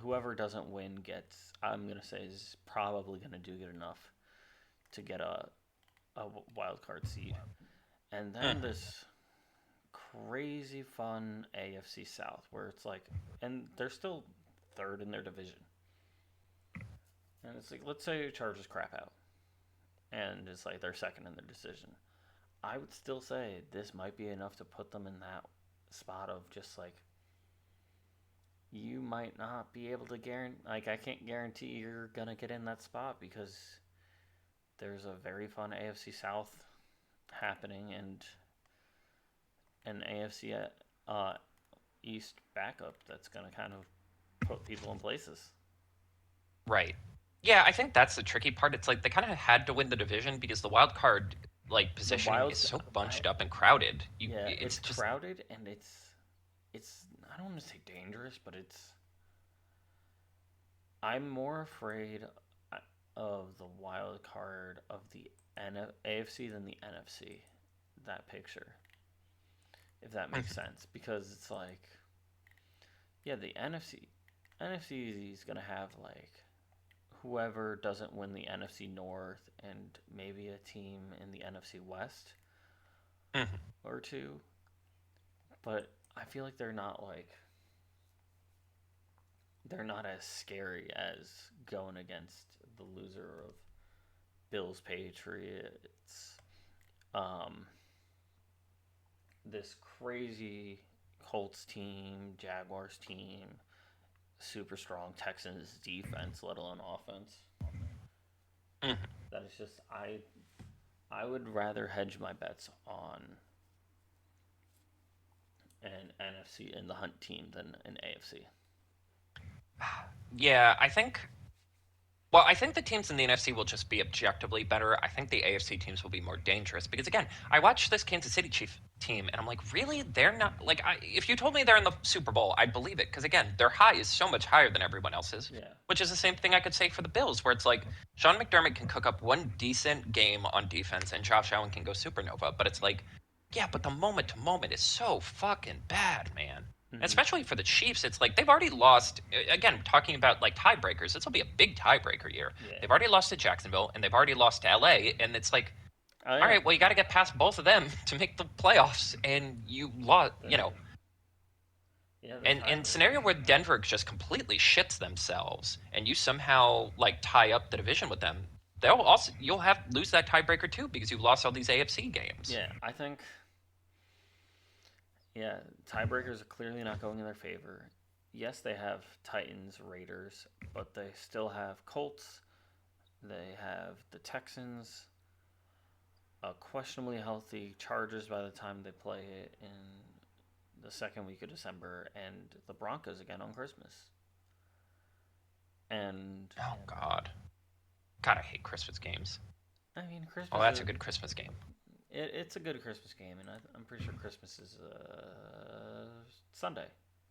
whoever doesn't win gets, I'm gonna say is probably gonna do good enough to get a wild card seed, and then Mhm. this crazy fun AFC South where it's like, and they're still third in their division, and it's like let's say Chargers crap out, and it's like they're second in their decision. I would still say this might be enough to put them in that spot of just like you might not be able to guarantee. Like I can't guarantee you're gonna get in that spot because there's a very fun AFC South happening and an AFC East backup that's gonna kind of put people in places. Right. Yeah, I think that's the tricky part. It's like they kind of had to win the division because the wild card like The positioning is wild, so I bunched up and crowded. yeah, It's it's just crowded and it's I don't want to say dangerous, but it's I'm more afraid of the wild card of the AFC than the NFC. That picture, if that makes sense, because it's like, yeah, the NFC is gonna have like whoever doesn't win the NFC North and maybe a team in the NFC West Mhm. or two, but I feel like they're not as scary as going against the loser of Bills Patriots. Um, this crazy Colts team, Jaguars team, super strong Texans defense, let alone offense. Mhm. That is just I would rather hedge my bets on an NFC in the hunt team than an AFC. Yeah, I think. Well, I think the teams in the NFC will just be objectively better. I think the AFC teams will be more dangerous because again, I watched this Kansas City Chief team and I'm like, really? They're not like if you told me they're in the Super Bowl, I'd believe it because again, their high is so much higher than everyone else's, Yeah, which is the same thing I could say for the Bills where it's like Sean McDermott can cook up one decent game on defense and Josh Allen can go supernova, but it's like, yeah, but the moment to moment is so fucking bad, man. And mm-hmm. especially for the Chiefs, it's like they've already lost. Again, talking about like tiebreakers, this will be a big tiebreaker year. Yeah. They've already lost to Jacksonville and they've already lost to LA. And it's like, Oh all yeah, right, well, you got to get past both of them to make the playoffs. And you lost, the yeah the and in tiebreaker. scenario where Denver just completely shits themselves and you somehow like tie up the division with them, you'll have lose that tiebreaker too because you've lost all these AFC games. Yeah, I think yeah tiebreakers are clearly not going in their favor. Yes, they have Titans, Raiders, but they still have Colts. They have the Texans, a questionably healthy Chargers by the time they play it in the second week of December, and the Broncos again on Christmas. And Oh God. God, I hate Christmas games. I mean, Oh, Christmas that's is a good Christmas game. it's a good Christmas game, and I'm pretty sure Christmas is Sunday.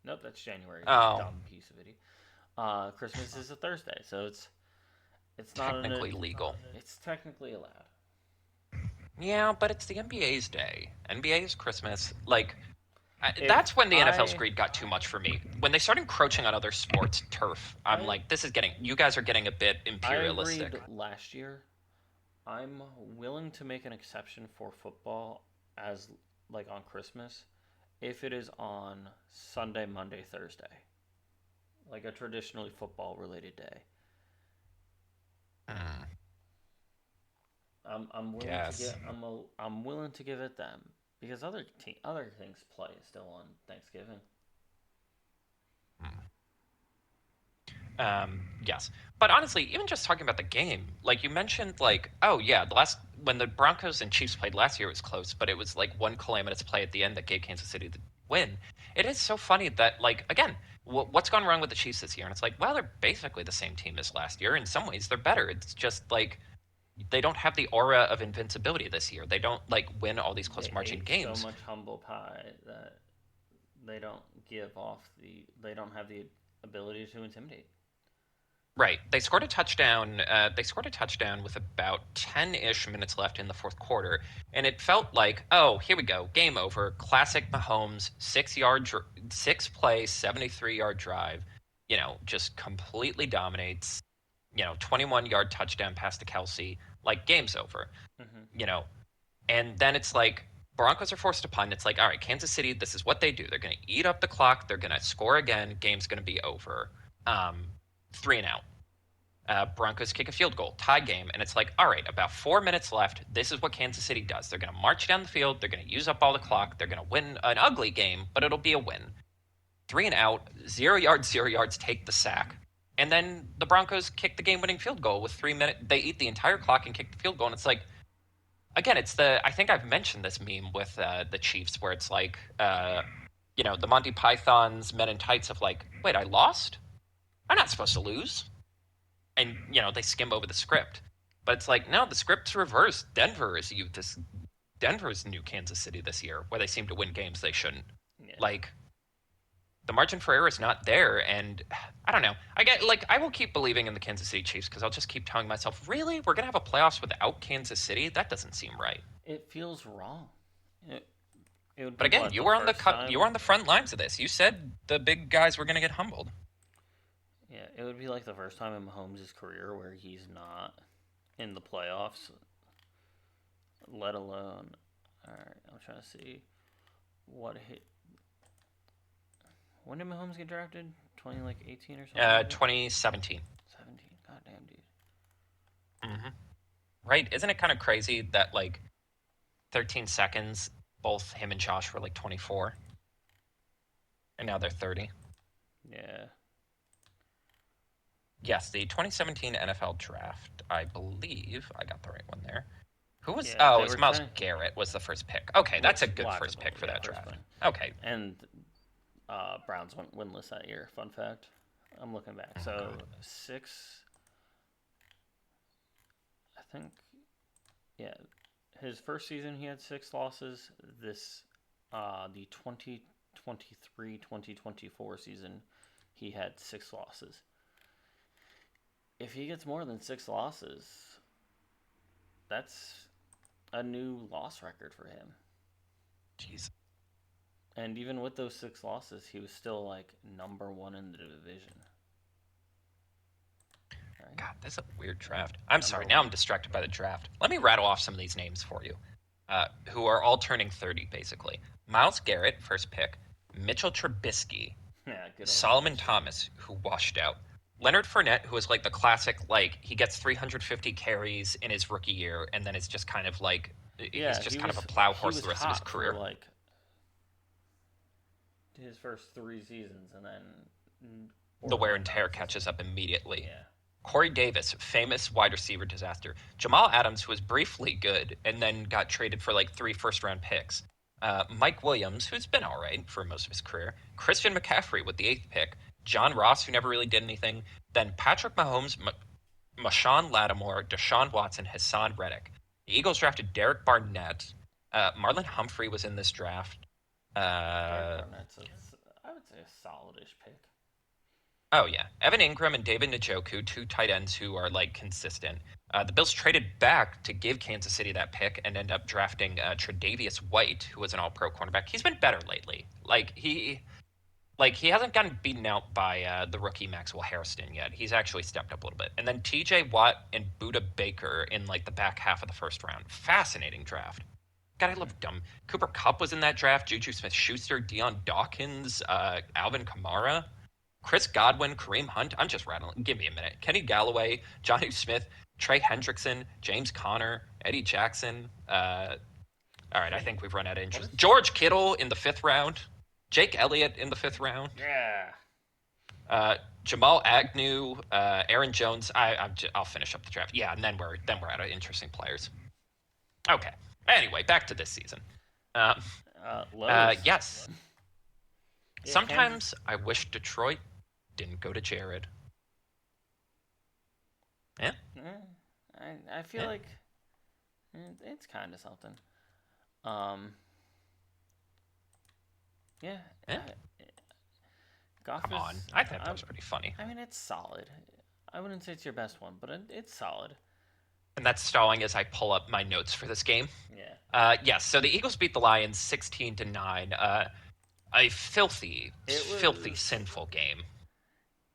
Nope, that's January. You Oh, dumb piece of idiot. Christmas is a Thursday, so it's not an technically legal. it's technically allowed. Yeah, but it's the NBA's day. NBA's Christmas. Like, If that's when the NFL's I greed got too much for me. When they started encroaching on other sports' turf, I'm I like, you guys are getting a bit I agreed imperialistic. last year. I'm willing to make an exception for football as like on Christmas if it is on Sunday, Monday, Thursday, like a traditionally football related day. Hmm, I'm willing to yes. get I'm willing to give it them because other things play still on Thanksgiving. Yes. But honestly, even just talking about the game, like you mentioned, like, oh yeah, the last when the Broncos and Chiefs played last year it was close, but it was like one calamitous play at the end that gave Kansas City the win. It is so funny that, like, again, what's gone wrong with the Chiefs this year? And it's like, well, they're basically the same team as last year. In some ways, they're better. It's just like they don't have the aura of invincibility this year. They don't like win all these close They margin ate so games. much humble pie that they don't have the ability to intimidate. Right. They scored a touchdown. They scored a touchdown with about 10-ish minutes left in the fourth quarter, and it felt like, oh, here we go, game over. Classic Mahomes, 6 play, 73-yard drive. Just completely dominates. 21-yard touchdown pass to Kelsey. Like, game's over. Hmm. You know, and then it's like Broncos are forced to punt. It's like, all right, Kansas City, this is what they do. They're going to eat up the clock. They're going to score again. Game's going to be over. 3 and out. Broncos kick a field goal, tie game, and it's like, all right, about 4 minutes left. This is what Kansas City does. They're going to march down the field. They're going to use up all the clock. They're going to win an ugly game, but it'll be a win. 3 and out, 0 yards, 0 yards, take the sack. And then the Broncos kick the game winning field goal with 3 minutes. They eat the entire clock and kick the field goal. And it's like, again, I think I've mentioned this meme with the Chiefs where it's like, the Monty Python's Men in Tights of like, wait, I lost? I'm not supposed to lose. And they skim over the script, but it's like, no, the script's reversed. Denver's new Kansas City this year, where they seem to win games they shouldn't. Yeah. Like, the margin for error is not there, and I don't know. I will keep believing in the Kansas City Chiefs because I'll just keep telling myself, really, we're gonna have a playoffs without Kansas City? That doesn't seem right. It feels wrong. It, it would But be again, what you the were on first time. you were on the front lines of this. You said the big guys were gonna get humbled. Yeah, it would be like the first time in Mahomes' career where he's not in the playoffs, let alone. All right, I'm trying to see what hit. When did Mahomes get drafted? 2018 or something. 2017. 17. Goddamn, dude. Hmm. Right? Isn't it kind of crazy that like 13 seconds, both him and Josh were like 24, and now they're 30. Yeah. Yes, the 2017 NFL draft. I believe I got the right one there. Who was? Yeah, Oh, they it was were Miles trying. Garrett was the first pick. Okay, that's a good first Whackable, pick for yeah, that first draft. pick. Okay. And Browns went winless that year. Fun fact. I'm looking back. Oh, So God. six. I think. Yeah, his first season he had 6 losses. The 2023-2024 season, he had 6 losses. If he gets more than 6 losses, that's a new loss record for him. Jeez. And even with those 6 losses, he was still like number one in the division. Right? God, this is a weird draft. I'm sorry. Number Now one. I'm distracted by the draft. Let me rattle off some of these names for you, who are all turning 30, basically. Miles Garrett, first pick. Mitchell Trubisky. Yeah, good old Solomon Mitch. Thomas, who washed out. Leonard Fournette, who is like the classic, like he gets 350 carries in his rookie year, and then it's just kind of like Yeah, he's just he kind of was a plow he horse was the rest of his hot career. for like his first 3 seasons, and then The wear and tear catches up immediately. Yeah. Corey Davis, famous wide receiver disaster. Jamal Adams, who was briefly good and then got traded for like 3 first-round picks. Mike Williams, who's been all right for most of his career, Christian McCaffrey with the 8th pick, John Ross, who never really did anything, then Patrick Mahomes, Marshawn Lattimore, Deshaun Watson, Hassan Reddick. The Eagles drafted Derek Barnett. Marlon Humphrey was in this draft. Derek Uh, Barnett's I would say a solidish pick. oh yeah, Evan Ingram and David Njoku, two tight ends who are like consistent. The Bills traded back to give Kansas City that pick and end up drafting Tre'Davious White, who was an All-Pro cornerback. He's been better lately. He hasn't gotten beaten out by the rookie Maxwell Hairston yet. He's actually stepped up a little bit. And then T.J. Watt and Buda Baker in like the back half of the first round. Fascinating draft. God, I love dumb. Cooper Kupp was in that draft. Juju Smith-Schuster, Deion Dawkins, Alvin Kamara, Chris Godwin, Kareem Hunt. I'm just rattling. Give me a minute. Kenny Galloway, Johnny Smith, Trey Hendrickson, James Conner, Eddie Jackson. All right, I think we've run out of interest. George Kittle in the 5th round. Jake Elliott in the 5th round. Yeah. Jamal Agnew, Aaron Jones. I'll finish up the draft. Yeah, and then we're out of interesting players. Okay. Anyway, back to this season. Yes. Yeah, Sometimes I wish Detroit didn't go to Jared. Yeah. I feel like it's kind of something. Yeah. Yeah. Goff Come on. I thought that was pretty funny. I mean, it's solid. I wouldn't say it's your best one, but it's solid. And that's stalling as I pull up my notes for this game. Yeah. Yes. So the Eagles beat the Lions 16-9. A filthy, sinful game.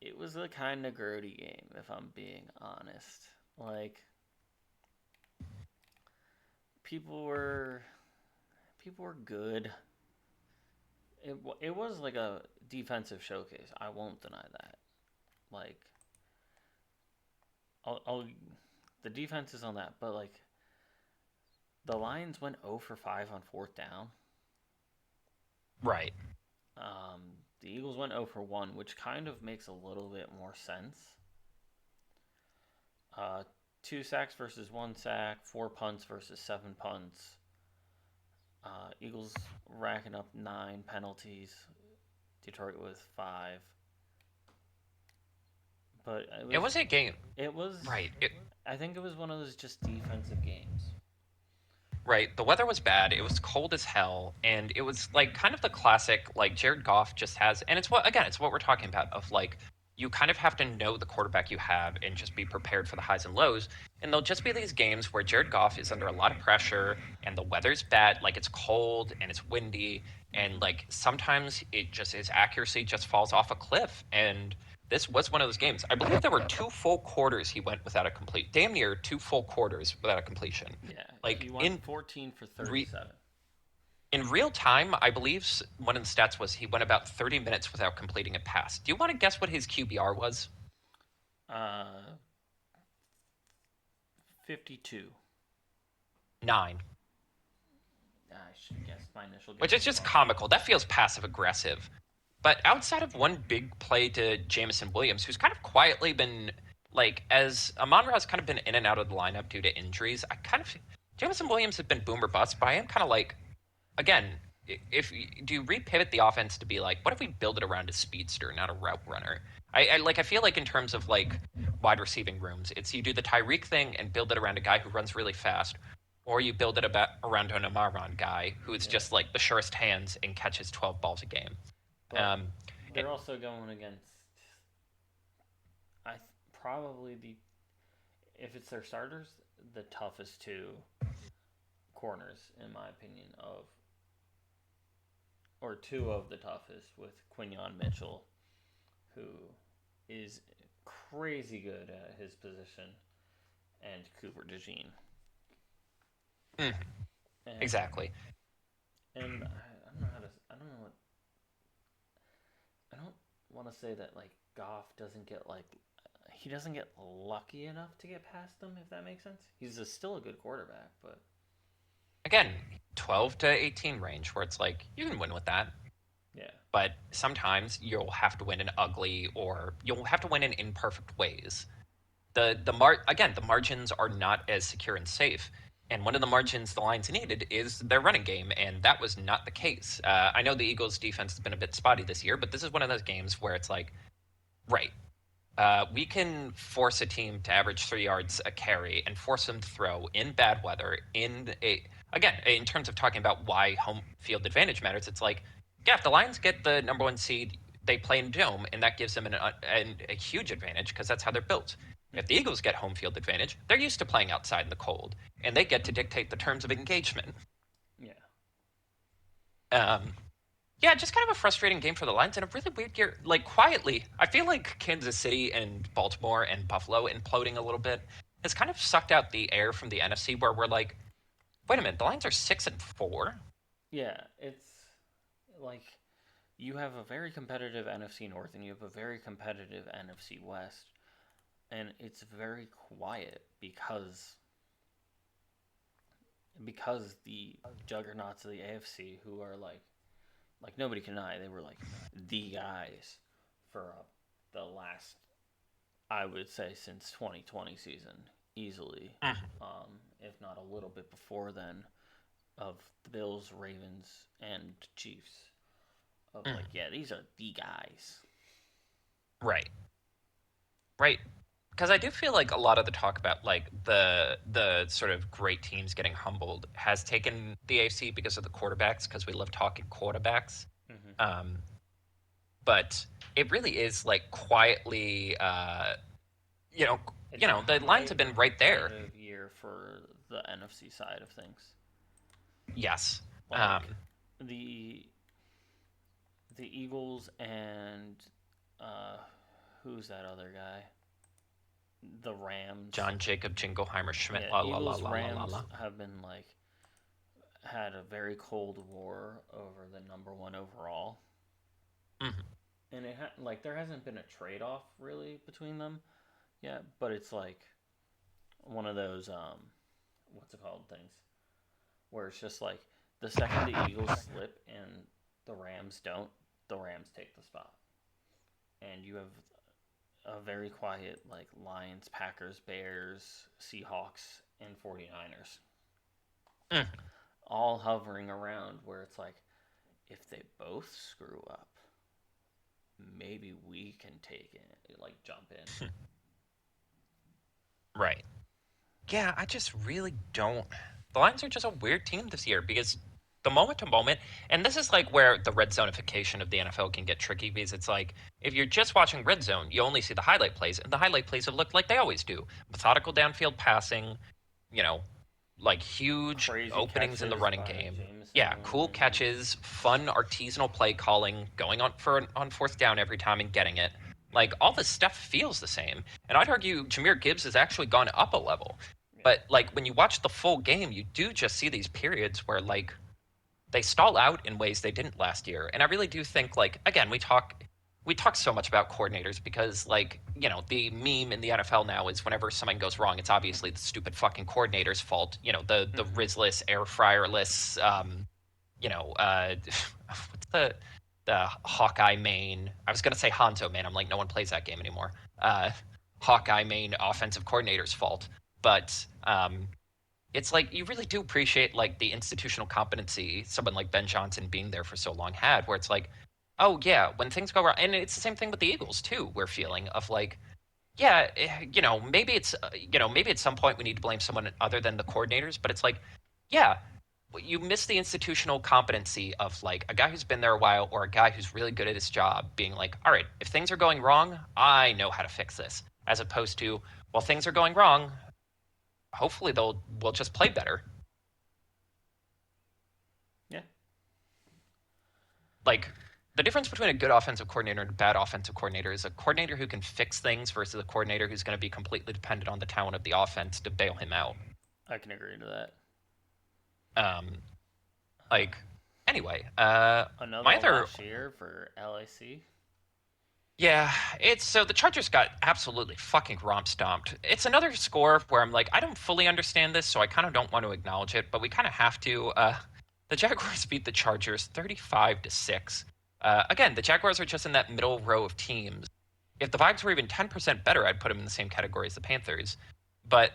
It was a kind of grody game, if I'm being honest. Like, people were good. It was like a defensive showcase. I won't deny that. Like, the defense is on that, but like, the Lions went 0 for 5 on 4th down. Right. The Eagles went 0 for 1, which kind of makes a little bit more sense. 2 sacks versus 1 sack, 4 punts versus 7 punts. Eagles racking up 9 penalties. Detroit with 5. But it was a game. It was right. I think it was one of those just defensive games. Right. The weather was bad. It was cold as hell, and it was like kind of the classic like Jared Goff just has, and it's what we're talking about of like you kind of have to know the quarterback you have and just be prepared for the highs and lows. And there'll just be these games where Jared Goff is under a lot of pressure and the weather's bad, like it's cold and it's windy, and like sometimes his accuracy just falls off a cliff. And this was one of those games. I believe there were 2 full quarters he went without a complete, damn near 2 full quarters without a completion. Yeah, like he went 14 for 37. In real time, I believe one of the stats was he went about 30 minutes without completing a pass. Do you want to guess what his QBR was? 52. 9. I should guess my initial guess. Which is just comical. That feels passive aggressive. But outside of one big play to Jameson Williams, who's kind of quietly been like, as Amon-Ra's kind of been in and out of the lineup due to injuries, Jameson Williams has been boom or bust, but I am kind of like, again, do you repivot the offense to be like, what if we build it around a speedster, not a route runner? I feel like in terms of like wide receiving rooms, it's you do the Tyreek thing and build it around a guy who runs really fast, or you build it around an Amaron guy who's just like the surest hands and catches 12 balls a game. They're also going against probably if it's their starters, the toughest 2 corners in my opinion or 2 of the toughest, with Quinyon Mitchell, who is crazy good at his position, and Cooper DeJean. Exactly. And I don't want to say that like Goff doesn't get lucky enough to get past them, if that makes sense. He's still a good quarterback, but again, 12 to 18 range where it's like you can win with that. Yeah. But sometimes you'll have to win in ugly, or you'll have to win in imperfect ways. The margins are not as secure and safe. And one of the margins the Lions needed is their running game, and that was not the case. I know the Eagles' defense has been a bit spotty this year, but this is one of those games where it's like, right, we can force a team to average 3 yards a carry and force them to throw in bad weather. Again, in terms of talking about why home field advantage matters, it's like, yeah, if the Lions get the number one seed, they play in dome, and that gives them a huge advantage because that's how they're built. If the Eagles get home field advantage, they're used to playing outside in the cold, and they get to dictate the terms of engagement. Yeah. Yeah, just kind of a frustrating game for the Lions and a really weird year. Like, quietly, I feel like Kansas City and Baltimore and Buffalo imploding a little bit has kind of sucked out the air from the NFC, where we're like, wait a minute, the Lions are 6-4. Yeah, it's like you have a very competitive NFC North and you have a very competitive NFC West, and it's very quiet because the juggernauts of the AFC, who are like nobody can deny, they were like the guys for the last, I would say, since 2020 season, easily, if not a little bit before then, of the Bills, Ravens, and Chiefs. Of like, yeah, these are the guys. Right. Right. Because I do feel like a lot of the talk about like the sort of great teams getting humbled has taken the AFC because of the quarterbacks, because we love talking quarterbacks. Um, but it really is like quietly, you know, the Lions have been right there. Year for the NFC side of things. Yes. Like, the Eagles and who's that other guy? The Rams. John Jacob Jingleheimer Schmidt. Yeah, Eagles Rams have been like had a very cold war over the number one overall. And it like there hasn't been a trade off really between them yet, but it's like one of those what's it called things where it's just like the second the Eagles slip and the Rams don't, the Rams take the spot. And you have a very quiet like Lions, Packers, Bears, Seahawks, and 49ers. All hovering around where it's like, if they both screw up, maybe we can take it, like jump in. Right. Yeah, I just really don't. The Lions are just a weird team this year because the moment to moment, and this is like where the red zonification of the NFL can get tricky, because it's like if you're just watching red zone, you only see the highlight plays, and the highlight plays have looked like they always do: methodical downfield passing, like huge Crazy openings in the catches running by game. Jameson Yeah, cool catches, fun artisanal play calling, going on fourth down every time and getting it. Like all this stuff feels the same, and I'd argue Jahmyr Gibbs has actually gone up a level. But like when you watch the full game, you do just see these periods where like they stall out in ways they didn't last year. And I really do think, like, again, we talk so much about coordinators because, like, the meme in the NFL now is whenever something goes wrong, it's obviously the stupid fucking coordinator's fault. The Rizless, air fryerless, what's the Hawkeye main? I was gonna say Hanzo main. I'm like, no one plays that game anymore. Hawkeye main offensive coordinator's fault, but it's like you really do appreciate like the institutional competency someone like Ben Johnson being there for so long had, where it's like, oh yeah, when things go wrong, and it's the same thing with the Eagles too. We're feeling of like, yeah, maybe it's maybe at some point we need to blame someone other than the coordinators, but it's like, yeah, you miss the institutional competency of like a guy who's been there a while or a guy who's really good at his job being like, all right, if things are going wrong, I know how to fix this, as opposed to, well, things are going wrong, hopefully we'll just play better. Yeah. Like the difference between a good offensive coordinator and a bad offensive coordinator is a coordinator who can fix things versus a coordinator who's going to be completely dependent on the talent of the offense to bail him out. I can agree to that. Anyway, another my other last year for LAC. Yeah, it's so the Chargers got absolutely fucking romp stomped. It's another score where I'm like, I don't fully understand this, so I kind of don't want to acknowledge it, but we kind of have to. The Jaguars beat the Chargers 35-6. Again, the Jaguars are just in that middle row of teams. If the Vikes were even 10% better, I'd put them in the same category as the Panthers. But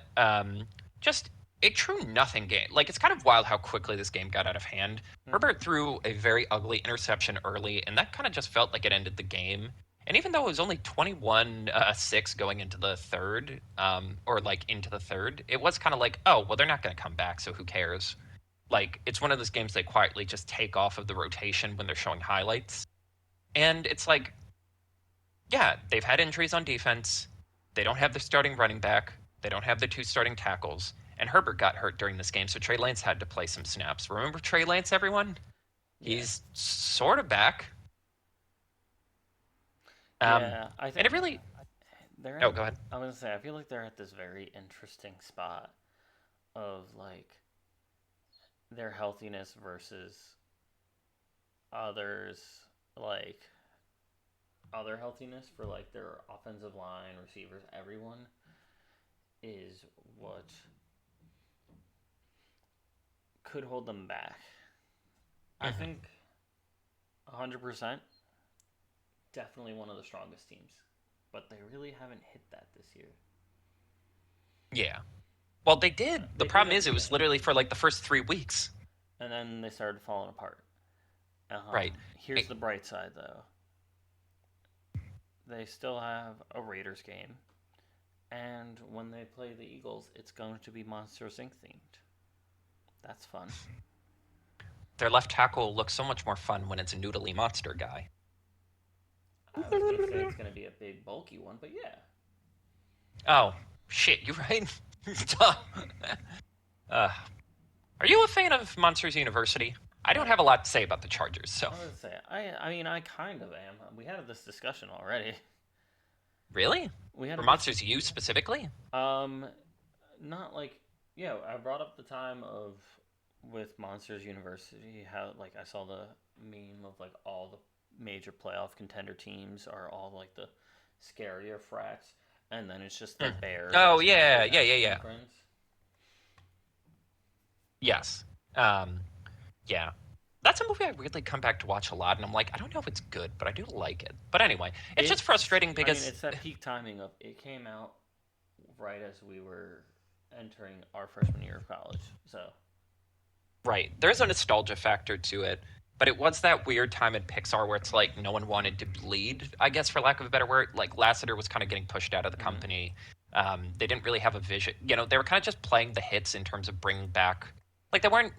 just a true nothing game. Like, it's kind of wild how quickly this game got out of hand. Hmm. Herbert threw a very ugly interception early, and that kind of just felt like it ended the game. And even though it was only 21-6 going into the third, or like into the third, it was kind of like, oh, well, they're not going to come back, so who cares? Like, it's one of those games they quietly just take off of the rotation when they're showing highlights. And it's like, yeah, they've had injuries on defense. They don't have the starting running back. They don't have the two starting tackles. And Herbert got hurt during this game, so Trey Lance had to play some snaps. Remember Trey Lance, everyone? Yeah. He's sort of back. Yeah, I And think it really. they're Oh, at. go ahead. I was gonna say I feel like they're at this very interesting spot of like their healthiness versus others, like other healthiness for like their offensive line, receivers, everyone is what could hold them back. I Hmm. think 100% definitely one of the strongest teams, but they really haven't hit that this year. Yeah. Well, they did. The They did problem at is, the it was beginning, literally for like the first 3 weeks. and then they started falling apart. Right. Here's the bright side, though. They still have a Raiders game, and when they play the Eagles, it's going to be Monsters Inc. themed. That's fun. Their left tackle looks so much more fun when it's a noodly monster guy. I was gonna say it's gonna be a big bulky one, but yeah. Oh, shit, you right? Duh. uh, are you a fan of Monsters University? I don't I have a lot to say about the Chargers, so. I was gonna say I mean I kind of am. We had this discussion already. Really? We had For this Monsters U specifically? um not like yeah, I brought up the time of with Monsters University how like I saw the meme of like all the major playoff contender teams are all like the scarier frats, and then it's just the Hmm. Bears Oh, as like the yeah, yeah, yeah, best yeah. conference. Yes. Um, yeah. That's a movie I weirdly come back to watch a lot, and I'm like, I don't know if it's good, but I do like it. But anyway, it's just It's frustrating I mean because, it's that peak timing of it came out right as we were entering our freshman year of college. So right, there's a nostalgia factor to it, but it was that weird time in Pixar where it's like no one wanted to bleed, I guess, for lack of a better word. Like, Lasseter was kind of getting pushed out of the mm, company. They didn't really have a vision. They were kind of just playing the hits in terms of bringing back. Like, they weren't.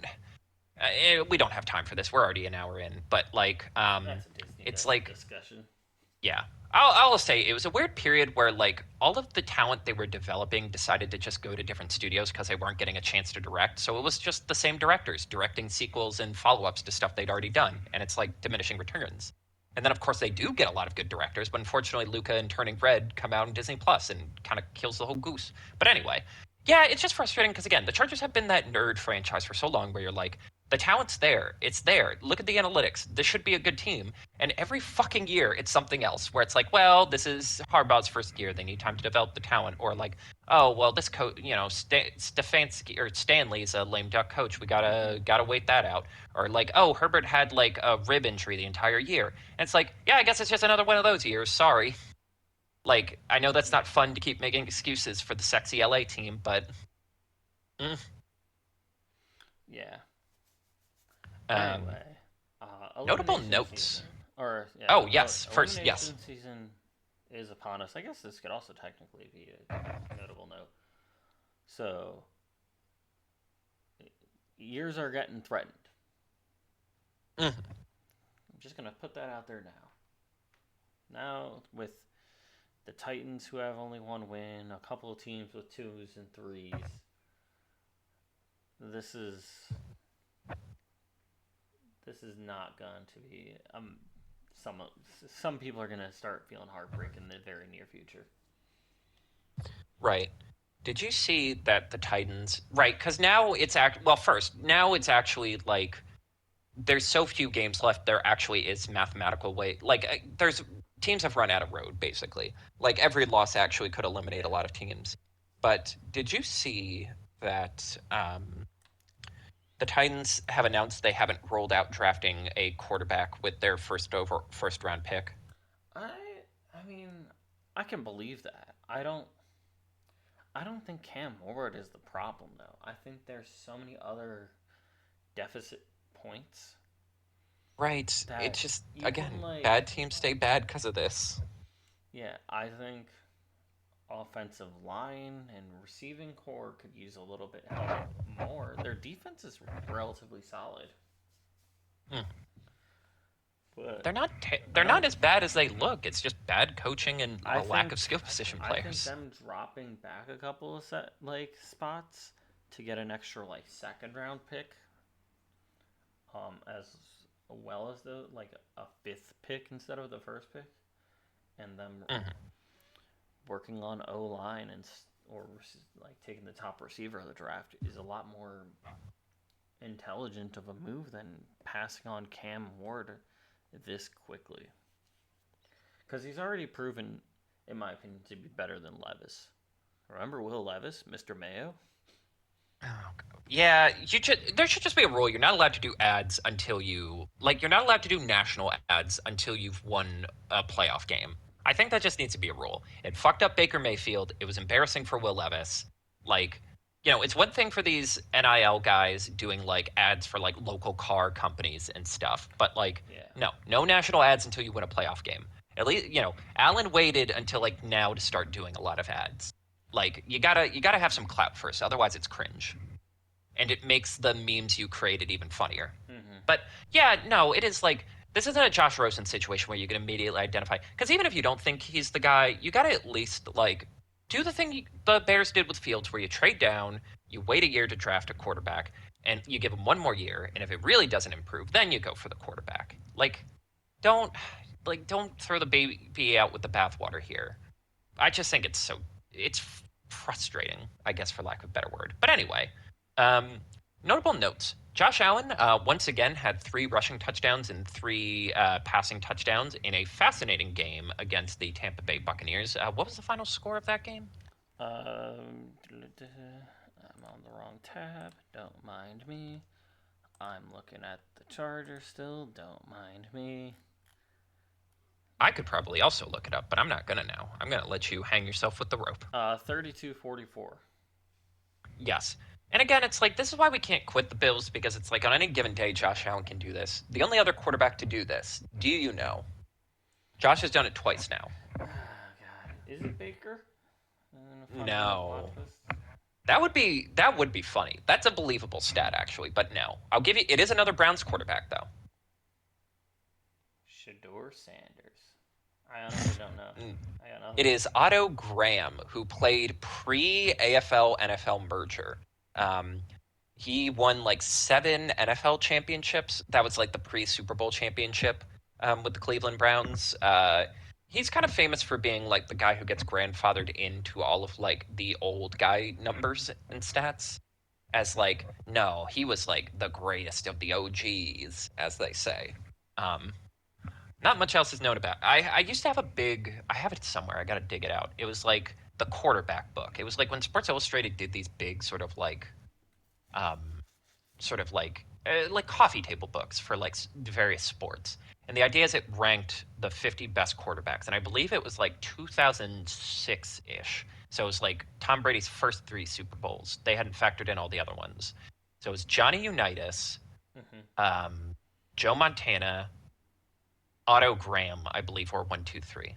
We don't have time for this. We're already an hour in, but like, that's a Disney it's like, discussion. yeah. I'll say it was a weird period where like all of the talent they were developing decided to just go to different studios because they weren't getting a chance to direct. So it was just the same directors directing sequels and follow-ups to stuff they'd already done, and it's like diminishing returns. And then of course they do get a lot of good directors, but unfortunately Luca and Turning Red come out in Disney Plus and kind of kills the whole goose. But anyway, yeah, it's just frustrating because again, the Chargers have been that nerd franchise for so long where you're like, the talent's there, it's there. Look at the analytics. This should be a good team. And every fucking year, it's something else where it's like, well, this is Harbaugh's first year. They need time to develop the talent. Or like, oh, well, this coach, Stefanski or Stanley's a lame duck coach. We gotta wait that out. Or like, oh, Herbert had like a rib injury the entire year. And it's like, yeah, I guess it's just another one of those years. Sorry. Like, I know that's not Yeah. fun to keep making excuses for the sexy LA team, but mm, Yeah. um, Anyway, notable elimination notes. season, or yeah, Oh yes, first yes. elimination season is upon us. I guess this could also technically be a notable note. So years are getting threatened. Mhm. I'm just gonna put that out there now. Now with the Titans who have only one win, a couple of teams with twos and threes. This is this is not going to be some some people are going to start feeling heartbreak in the very near future. Right. Did you see that the Titans? Right, because now it's well. First, now it's actually like there's so few games left. There actually is mathematical way. Like there's teams have run out of road basically. Like every loss actually could eliminate a Yeah. lot of teams. But did you see that the Titans have announced they haven't rolled out drafting a quarterback with their first round pick? I I mean, I can believe that. I don't I don't think Cam Ward is the problem though. I think there's so many other deficit points Right. that It's just, even again, like bad teams stay bad because of this. yeah, I think offensive line and receiving core could use a little bit help more. Their defense is relatively solid, Hmm. but They're I not as bad as they look. It's just bad coaching and I a lack think of skill position I think players. them dropping back a couple of spots to get an extra like second round pick, as well as the like a fifth pick instead of the first pick, and them Mhm. working on O line and or like taking the top receiver of the draft is a lot more intelligent of a move than passing on Cam Ward this quickly. Because he's already proven, in my opinion, to be better than Levis. Remember Will Levis, Mr. Mayo? Oh, God. Yeah, there should just be a rule. You're not allowed to do ads until you're not allowed to do national ads until you've won a playoff game. I think that just needs to be a rule. It fucked up Baker Mayfield. It was embarrassing for Will Levis. Like, it's one thing for these NIL guys doing like ads for like local car companies and stuff, but like, Yeah. no national ads until you win a playoff game. At least, Allen waited until like now to start doing a lot of ads. Like, you gotta have some clout first, otherwise it's cringe, and it makes the memes you created even funnier. Mm-hmm. But yeah, no, it is like this isn't a Josh Rosen situation where you can immediately identify, because even if you don't think he's the guy, you gotta at least like do the thing the Bears did with Fields, where you trade down, you wait a year to draft a quarterback, and you give him one more year, and if it really doesn't improve, then you go for the quarterback. Don't don't throw the baby out with the bathwater here. I just think it's frustrating, I guess, for lack of a better word. But anyway, um, notable notes. Josh Allen once again had 3 rushing touchdowns and 3 passing touchdowns in a fascinating game against the Tampa Bay Buccaneers. What was the final score of that game? I'm on the wrong tab. Don't mind me. I'm looking at the charger still. Don't mind me. I could probably also look it up, but I'm not gonna now. I'm gonna let you hang yourself with the rope. 32-44. Yes. And again, it's like this is why we can't quit the Bills, because it's like on any given day, Josh Allen can do this. The only other quarterback to do this, do you know? Josh has done it twice now. Ah, God. Is it Baker? If I'm on the watch No. list. That would be funny. That's a believable stat actually, but no. I'll give you it is another Browns quarterback though. Shador Sanders. I honestly don't know. Mm. I got nothing. It is Otto Graham, who played pre AFL NFL merger. Um, he won like 7 NFL championships. That was like the pre Super Bowl championship with the Cleveland Browns. He's kind of famous for being like the guy who gets grandfathered into all of like the old guy numbers and stats. As like, no, he was like the greatest of the OGs, as they say. Um, Not much else is known about. I used to have I have it somewhere. I got to dig it out. It was like the quarterback book. It was like when Sports Illustrated did these big um, like coffee table books for like various sports. And the idea is it ranked the 50 best quarterbacks, and I believe it was like 2006 ish. So it was like Tom Brady's first 3 Super Bowls. They hadn't factored in all the other ones. So it was Johnny Unitas, Mm-hmm. Joe Montana, Otto Graham, I believe, were 1, 2, 3.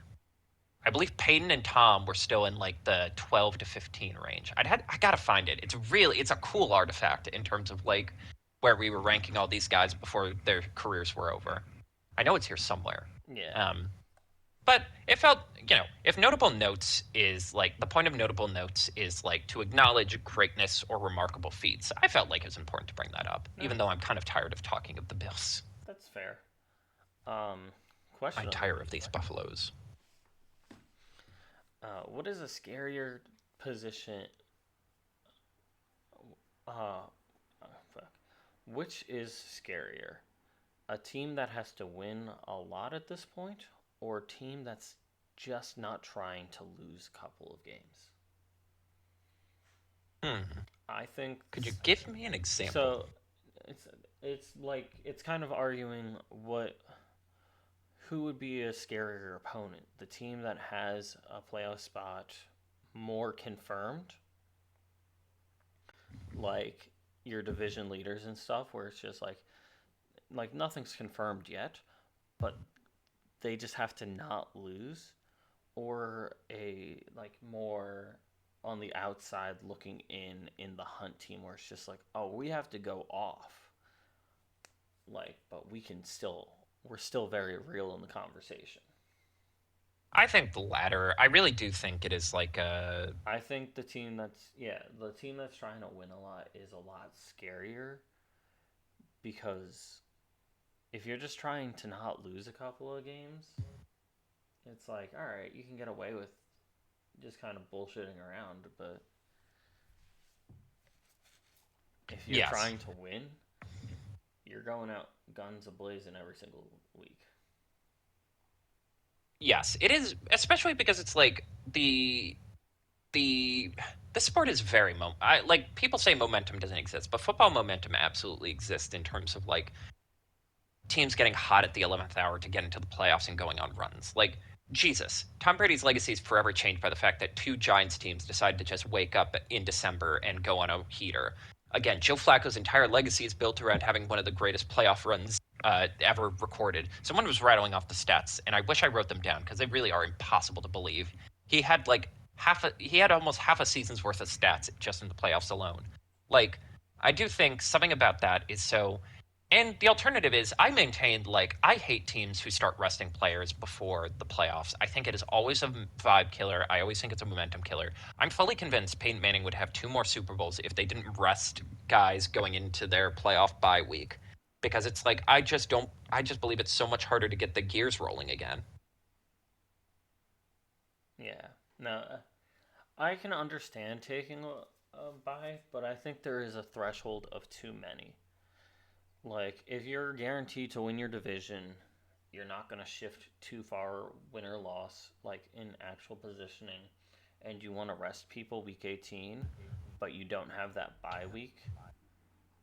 I believe Peyton and Tom were still in like the 12 to 15 range. I gotta find it. It's a cool artifact in terms of like where we were ranking all these guys before their careers were over. I know it's here somewhere. Yeah. Um, but it felt, if notable notes is like the point of notable notes is like to acknowledge greatness or remarkable feats. I felt like it was important to bring that up, No, even though I'm kind of tired of talking of the Bills. that's fair. Um, Question I'm on the tired of Bills. these Buffaloes. What is a scarier position? Uh, Fuck. Which is scarier? A team that has to win a lot at this point, or a team that's just not trying to lose a couple of games? Hmm. I think Could you give me an example? so. It's it's kind of arguing who would be a scarier opponent, the team that has a playoff spot more confirmed, like your division leaders and stuff, where it's just like nothing's confirmed yet, but they just have to not lose, or a like more on the outside looking in the hunt team where it's just like, oh, we have to go off, like, but we're still very real in the conversation. I think the latter. I really do think it is like a. I think the team that's trying to win a lot is a lot scarier, because if you're just trying to not lose a couple of games, it's like, all right, you can get away with just kind of bullshitting around, but if you're Yes. trying to win, you're going out guns ablazing every single week. Yes, it is, especially because it's like the this sport is very I like people say momentum doesn't exist, but football momentum absolutely exists in terms of like teams getting hot at the 11th hour to get into the playoffs and going on runs. Like Jesus, Tom Brady's legacy is forever changed by the fact that two Giants teams decided to just wake up in December and go on a heater. Again, Joe Flacco's entire legacy is built around having one of the greatest playoff runs ever recorded. Someone was rattling off the stats, and I wish I wrote them down because they really are impossible to believe. He had like he had almost half a season's worth of stats just in the playoffs alone. Like, I do think something about that is so. And the alternative is, I maintain, like, I hate teams who start resting players before the playoffs. I think it is always a vibe killer. I always think it's a momentum killer. I'm fully convinced Peyton Manning would have 2 more Super Bowls if they didn't rest guys going into their playoff bye week. Because it's like, I just believe it's so much harder to get the gears rolling again. Yeah. No, I can understand taking a bye, but I think there is a threshold of too many. Like, if you're guaranteed to win your division, you're not going to shift too far, win or loss, like in actual positioning, and you want to rest people week 18, but you don't have that bye week.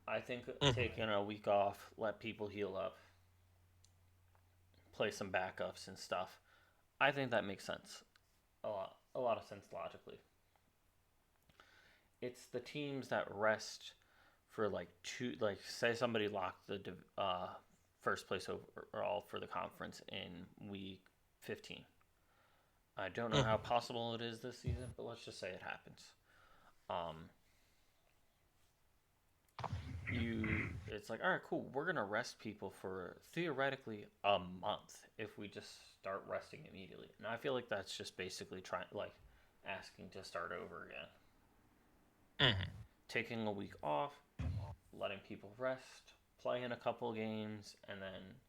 I think Mhm. taking a week off, let people heal up, play some backups and stuff. I think that makes sense. A lot of sense logically. It's the teams that rest for like two, like say somebody locked the first place overall for the conference in week 15. I don't know how Mhm. possible it is this season, but let's just say it happens. Um, it's like, all right, cool. We're gonna rest people for theoretically a month if we just start resting immediately. And I feel like that's just basically trying, like, asking to start over again. Mhm. Taking a week off, letting people rest, playing a couple games, and then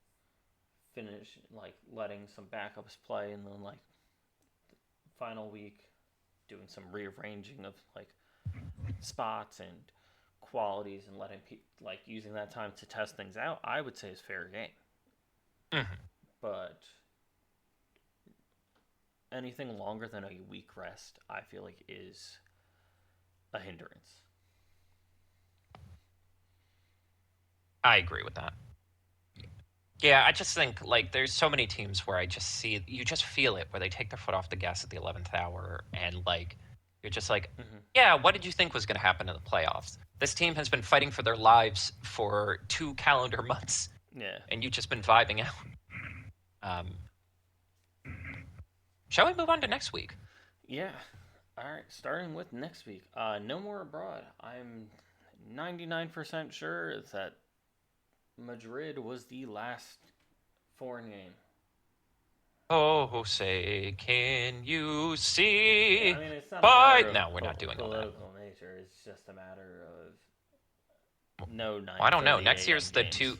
finish, like, letting some backups play, and then like final week doing some rearranging of like spots and qualities, and letting people, like, using that time to test things out. I would say is fair game, Mhm. but anything longer than a week rest, I feel like is a hindrance. I agree with that. Yeah, I just think like there's so many teams where I just see you just feel it where they take their foot off the gas at the 11th hour and like you're just like, Mm-hmm. yeah, what did you think was going to happen in the playoffs? This team has been fighting for their lives for 2 calendar months, Yeah, and you've just been vibing out. Um, shall we move on to next week? yeah. All right, starting with next week. No more abroad. I'm 99% sure that Madrid was the last foreign game. Oh, say, can you Yeah, see? I mean, it's not a matter But of no, we're not doing all that. political nature. It's just a matter of no Well, I don't know. 9:30 Next a.m. year's the games. two.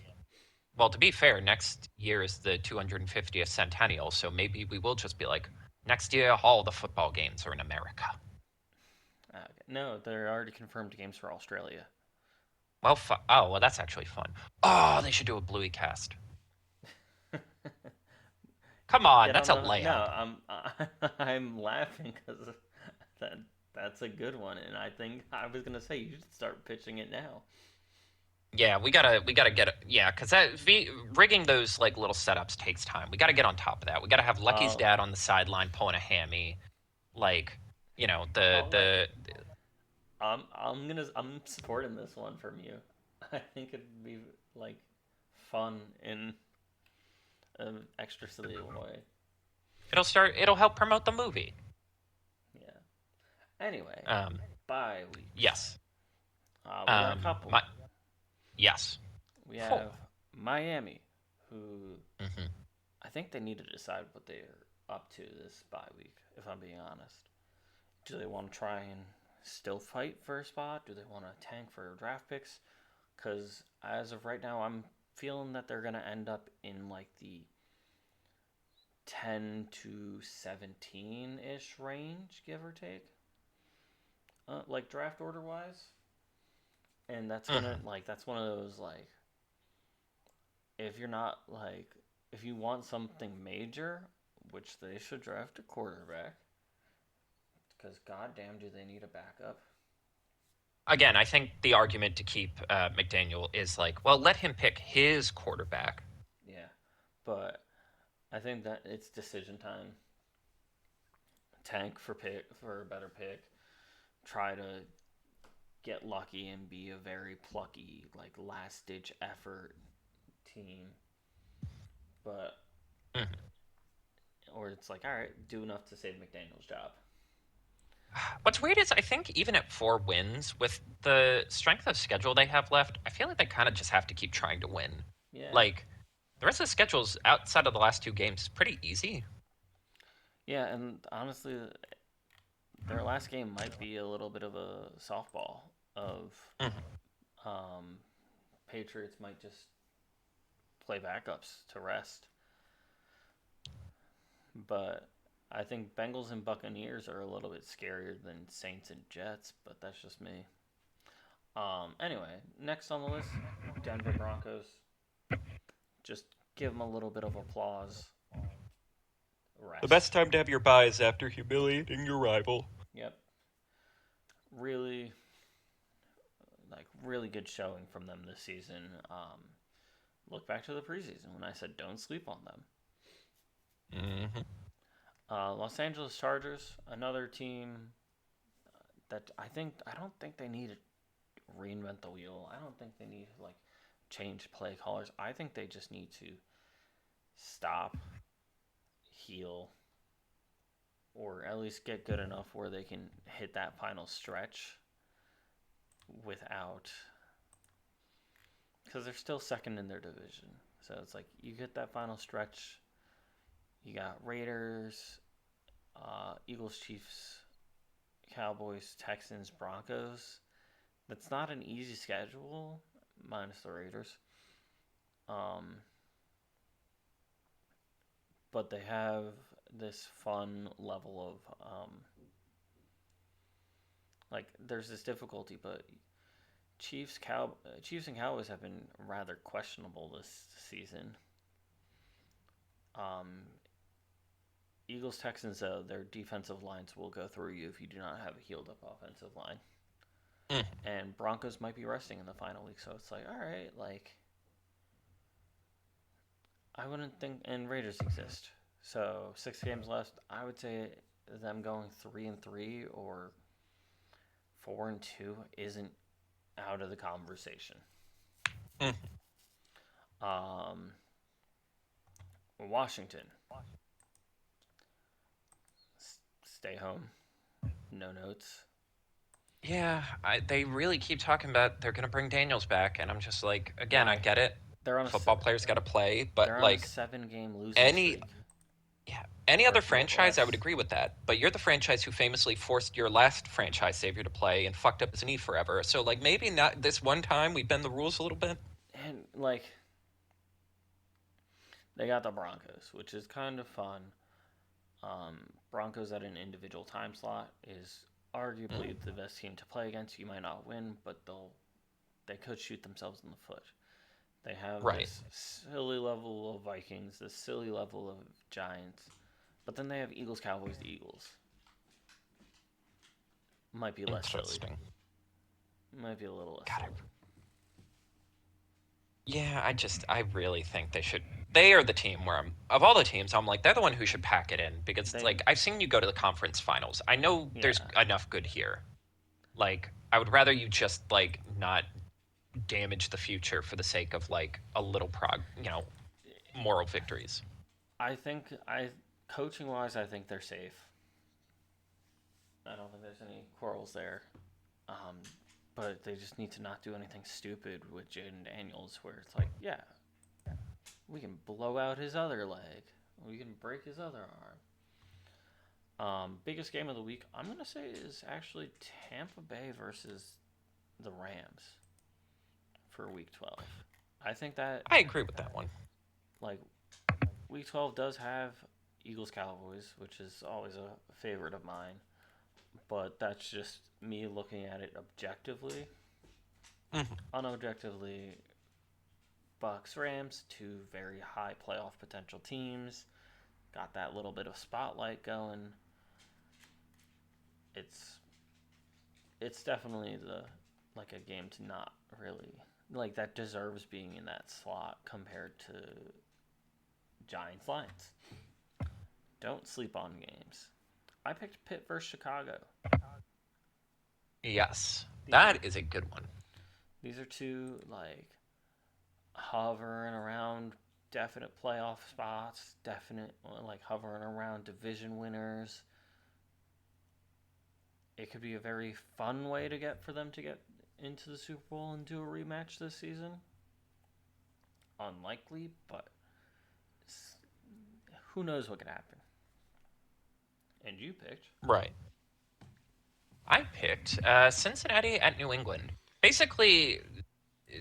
Well, to be fair, next year is the 250th centennial, so maybe we will just be like, next year, all the football games are in America. Okay. No, they're already confirmed games for Australia. Well, oh, well, that's actually fun. Oh, they should do a Bluey cast. Come on, Get that's on a the no. layup. I'm laughing because that that's a good one, and I think I was gonna say you should start pitching it now. Yeah, we gotta get it. Yeah, because rigging those like little setups takes time. We gotta get on top of that. We gotta have Lucky's I'll dad on the sideline pulling a hammy, like, you know, I'll let I'm supporting this one from you. I think it'd be like fun in an extra silly way. It'll help promote the movie. Yeah. Anyway, Um, bye weeks. yes. We got a couple. My yes. We Four. have Miami, who Hmm. I think they need to decide what they're up to this bye week. If I'm being honest, do they want to try and still fight for a spot? Do they want to tank for draft picks? Because as of right now, I'm feeling that they're gonna end up in like the 10 to 17 ish range, give or take, like draft order wise. And that's gonna Hmm. like that's one of those like if you're not like if you want something major, which they should draft a quarterback, because goddamn, do they need a backup? Again, I think the argument to keep McDaniel is like, well, let him pick his quarterback. Yeah, but I think that it's decision time. Tank for a better pick. Try to get lucky and be a very plucky, like last ditch effort team. But Mhm. or it's like, all right, do enough to save McDaniel's job. What's weird is I think even at 4 wins, with the strength of schedule they have left, I feel like they kind of just have to keep trying to win. Yeah, Like the rest of the schedules outside of the last 2 games is pretty easy. yeah, and honestly, their last game might be a little bit of a softball of Mhm. um, Patriots might just play backups to rest. But I think Bengals and Buccaneers are a little bit scarier than Saints and Jets, but that's just me. Anyway, next on the list, Denver Broncos. Just give them a little bit of applause. The Rest. best time to have your bye is after humiliating your rival. Yep. Really, like, really good showing from them this season. Look back to the preseason when I said don't sleep on them. Hmm. Los Angeles Chargers, another team that I don't think they need to reinvent the wheel. I don't think they need to like change play callers. I think they just need to stop, heal, or at least get good enough where they can hit that final stretch without because they're still second in their division. So it's like you get that final stretch. You got Raiders, Eagles, Chiefs, Cowboys, Texans, Broncos. That's not an easy schedule, minus the Raiders. Um, but they have this fun level of like there's this difficulty, but Chiefs and Cowboys have been rather questionable this season. Um, Eagles Texans though their defensive lines will go through you if you do not have a healed up offensive line. Mm. And Broncos might be resting in the final week, so it's like all right, like I wouldn't think and Raiders exist. So 6 games left. I would say them going 3-3 or 4-2 isn't out of the conversation. Mm. Um, Washington, stay home. No notes. Yeah, they really keep talking about they're going to bring Daniels back, and I'm just like, again, I Why? get it. They're on a Football players got to play, but they're on a like 7 game losing any streak, yeah, any or other if you have franchise, I would less. agree with that. But you're the franchise who famously forced your last franchise savior to play and fucked up his knee forever. So like maybe not this one time we bend the rules a little bit. And like they got the Broncos, which is kind of fun. Broncos at an individual time slot is arguably Mm. the best team to play against. You might not win, but they could shoot themselves in the foot. They have Right. this silly level of Vikings, this silly level of Giants, but then they have Eagles, Cowboys, the Eagles. Might be less silly. Interesting. Might be a little less God, silly. yeah, I really think they should. They are the team where I'm of all the teams. I'm like they're the one who should pack it in because it's They, like I've seen you go to the conference finals. I know there's yeah, enough good here. Like I would rather you just like not damage the future for the sake of like a little moral victories. I think I coaching wise, I think they're safe. I don't think there's any quarrels there. Um, but they just need to not do anything stupid with Jaden Daniels, where it's like, yeah, we can blow out his other leg, we can break his other arm. Biggest game of the week, I'm gonna say, is actually Tampa Bay versus the Rams for Week 12. I think that I agree with that one. like Week 12 does have Eagles Cowboys, which is always a favorite of mine, but that's just me looking at it objectively. Mm-hmm. Unobjectively, Bucks Rams, two very high playoff potential teams, got that little bit of spotlight going. It's it's definitely the like a game to not really like that deserves being in that slot compared to Giants Lions. Don't sleep on games. I picked Pitt versus Chicago. Yes, These are that is a good one. these are two like hovering around definite playoff spots, definite like hovering around division winners. It could be a very fun way to get for them to get into the Super Bowl and do a rematch this season. Unlikely, but who knows what could happen. And you picked. Right. I picked Cincinnati at New England. Basically,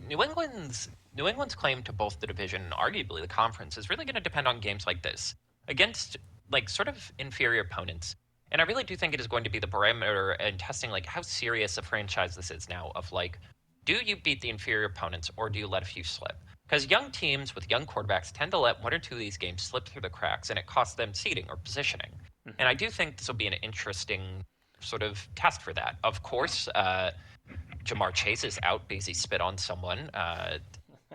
New England's New England's claim to both the division and arguably the conference is really going to depend on games like this against like sort of inferior opponents. And I really do think it is going to be the barometer and testing like how serious a franchise this is now of like, do you beat the inferior opponents or do you let a few slip? Because young teams with young quarterbacks tend to let one or two of these games slip through the cracks and it costs them seeding or positioning. And I Mm-hmm. do think this will be an interesting sort of test for that. Of course, Jamar Chase is out because he spit on someone.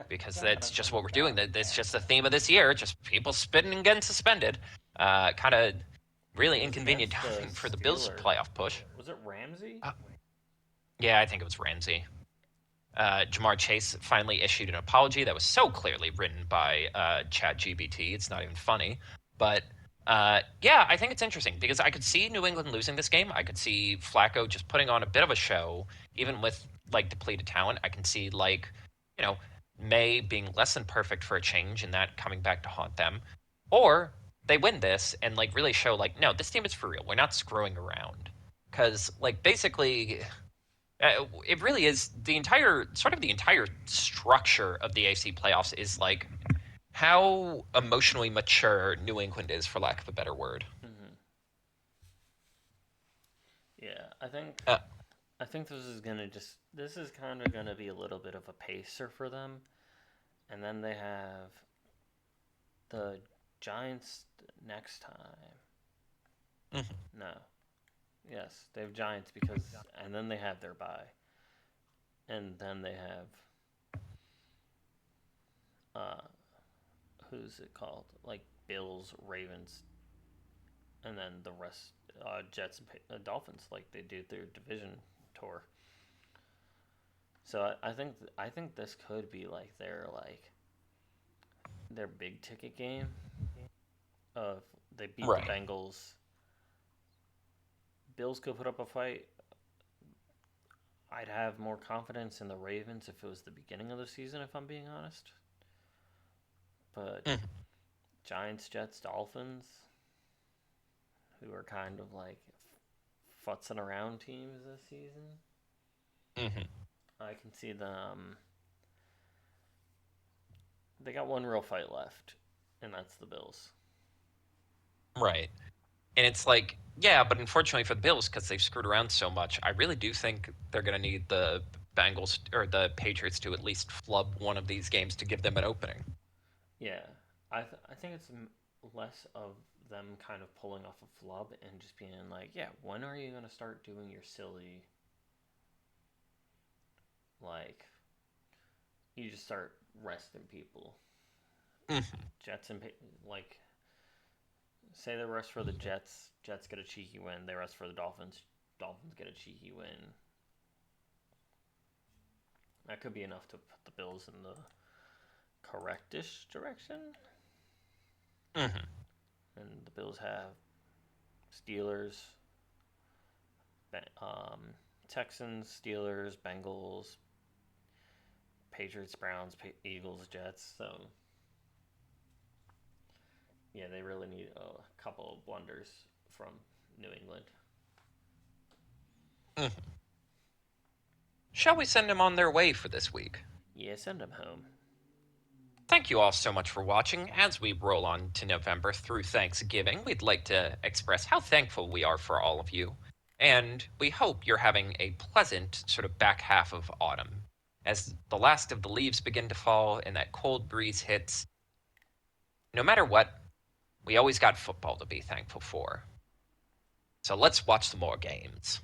Because that's just what we're doing. That's just the theme of this year. Just people spitting and getting suspended. Kind of really It was inconvenient against the timing for the Bills' Steeler. playoff push. Was it Ramsey? Uh, yeah, I think it was Ramsey. Jamar Chase finally issued an apology that was so clearly written by ChatGPT. It's not even funny. But yeah, I think it's interesting because I could see New England losing this game. I could see Flacco just putting on a bit of a show, even with like depleted talent. I can see like, you know, May being less than perfect for a change and that coming back to haunt them. Or they win this and like really show like, no, this team is for real. We're not screwing around. Because like basically it really is the entire structure of the AC playoffs is like how emotionally mature New England is, for lack of a better word. Mm-hmm. Yeah, I think Uh, I think this is kind of gonna be a little bit of a pacer for them, and then they have the Giants next time. mhm. No, yes, they have Giants because, and then they have their bye, and then they have uh, who's it called? Like Bills, Ravens, and then the rest Jets and Dolphins, like they do their division tour. So I think this could be their big ticket game of they beat the Right. Bengals. Bills could put up a fight. I'd have more confidence in the Ravens if it was the beginning of the season, if I'm being honest. But Mhm. Giants, Jets, Dolphins, who are kind of like futzing around teams this season, Mhm. I can see them. They got one real fight left, and that's the Bills. Right. And it's like, yeah, but unfortunately for the Bills, because they've screwed around so much, I really do think they're going to need the Bengals or the Patriots to at least flub one of these games to give them an opening. Yeah, I think it's less of them kind of pulling off a flub and just being like, yeah, when are you gonna start doing your silly like you just start resting people. Mhm. Jets and like say they rest for the Jets, Jets get a cheeky win. They rest for the Dolphins, Dolphins get a cheeky win. That could be enough to put the Bills in the correctish direction. Hmm. And the Bills have Steelers, Texans, Steelers, Bengals, Patriots, Browns, Eagles, Jets. So yeah, they really need a couple of blunders from New England. Hmm. Shall we send them on their way for this week? Yeah, send them home. Thank you all so much for watching. As we roll on to November through Thanksgiving, we'd like to express how thankful we are for all of you. And we hope you're having a pleasant sort of back half of autumn. As the last of the leaves begin to fall and that cold breeze hits, no matter what, we always got football to be thankful for. So let's watch some more games.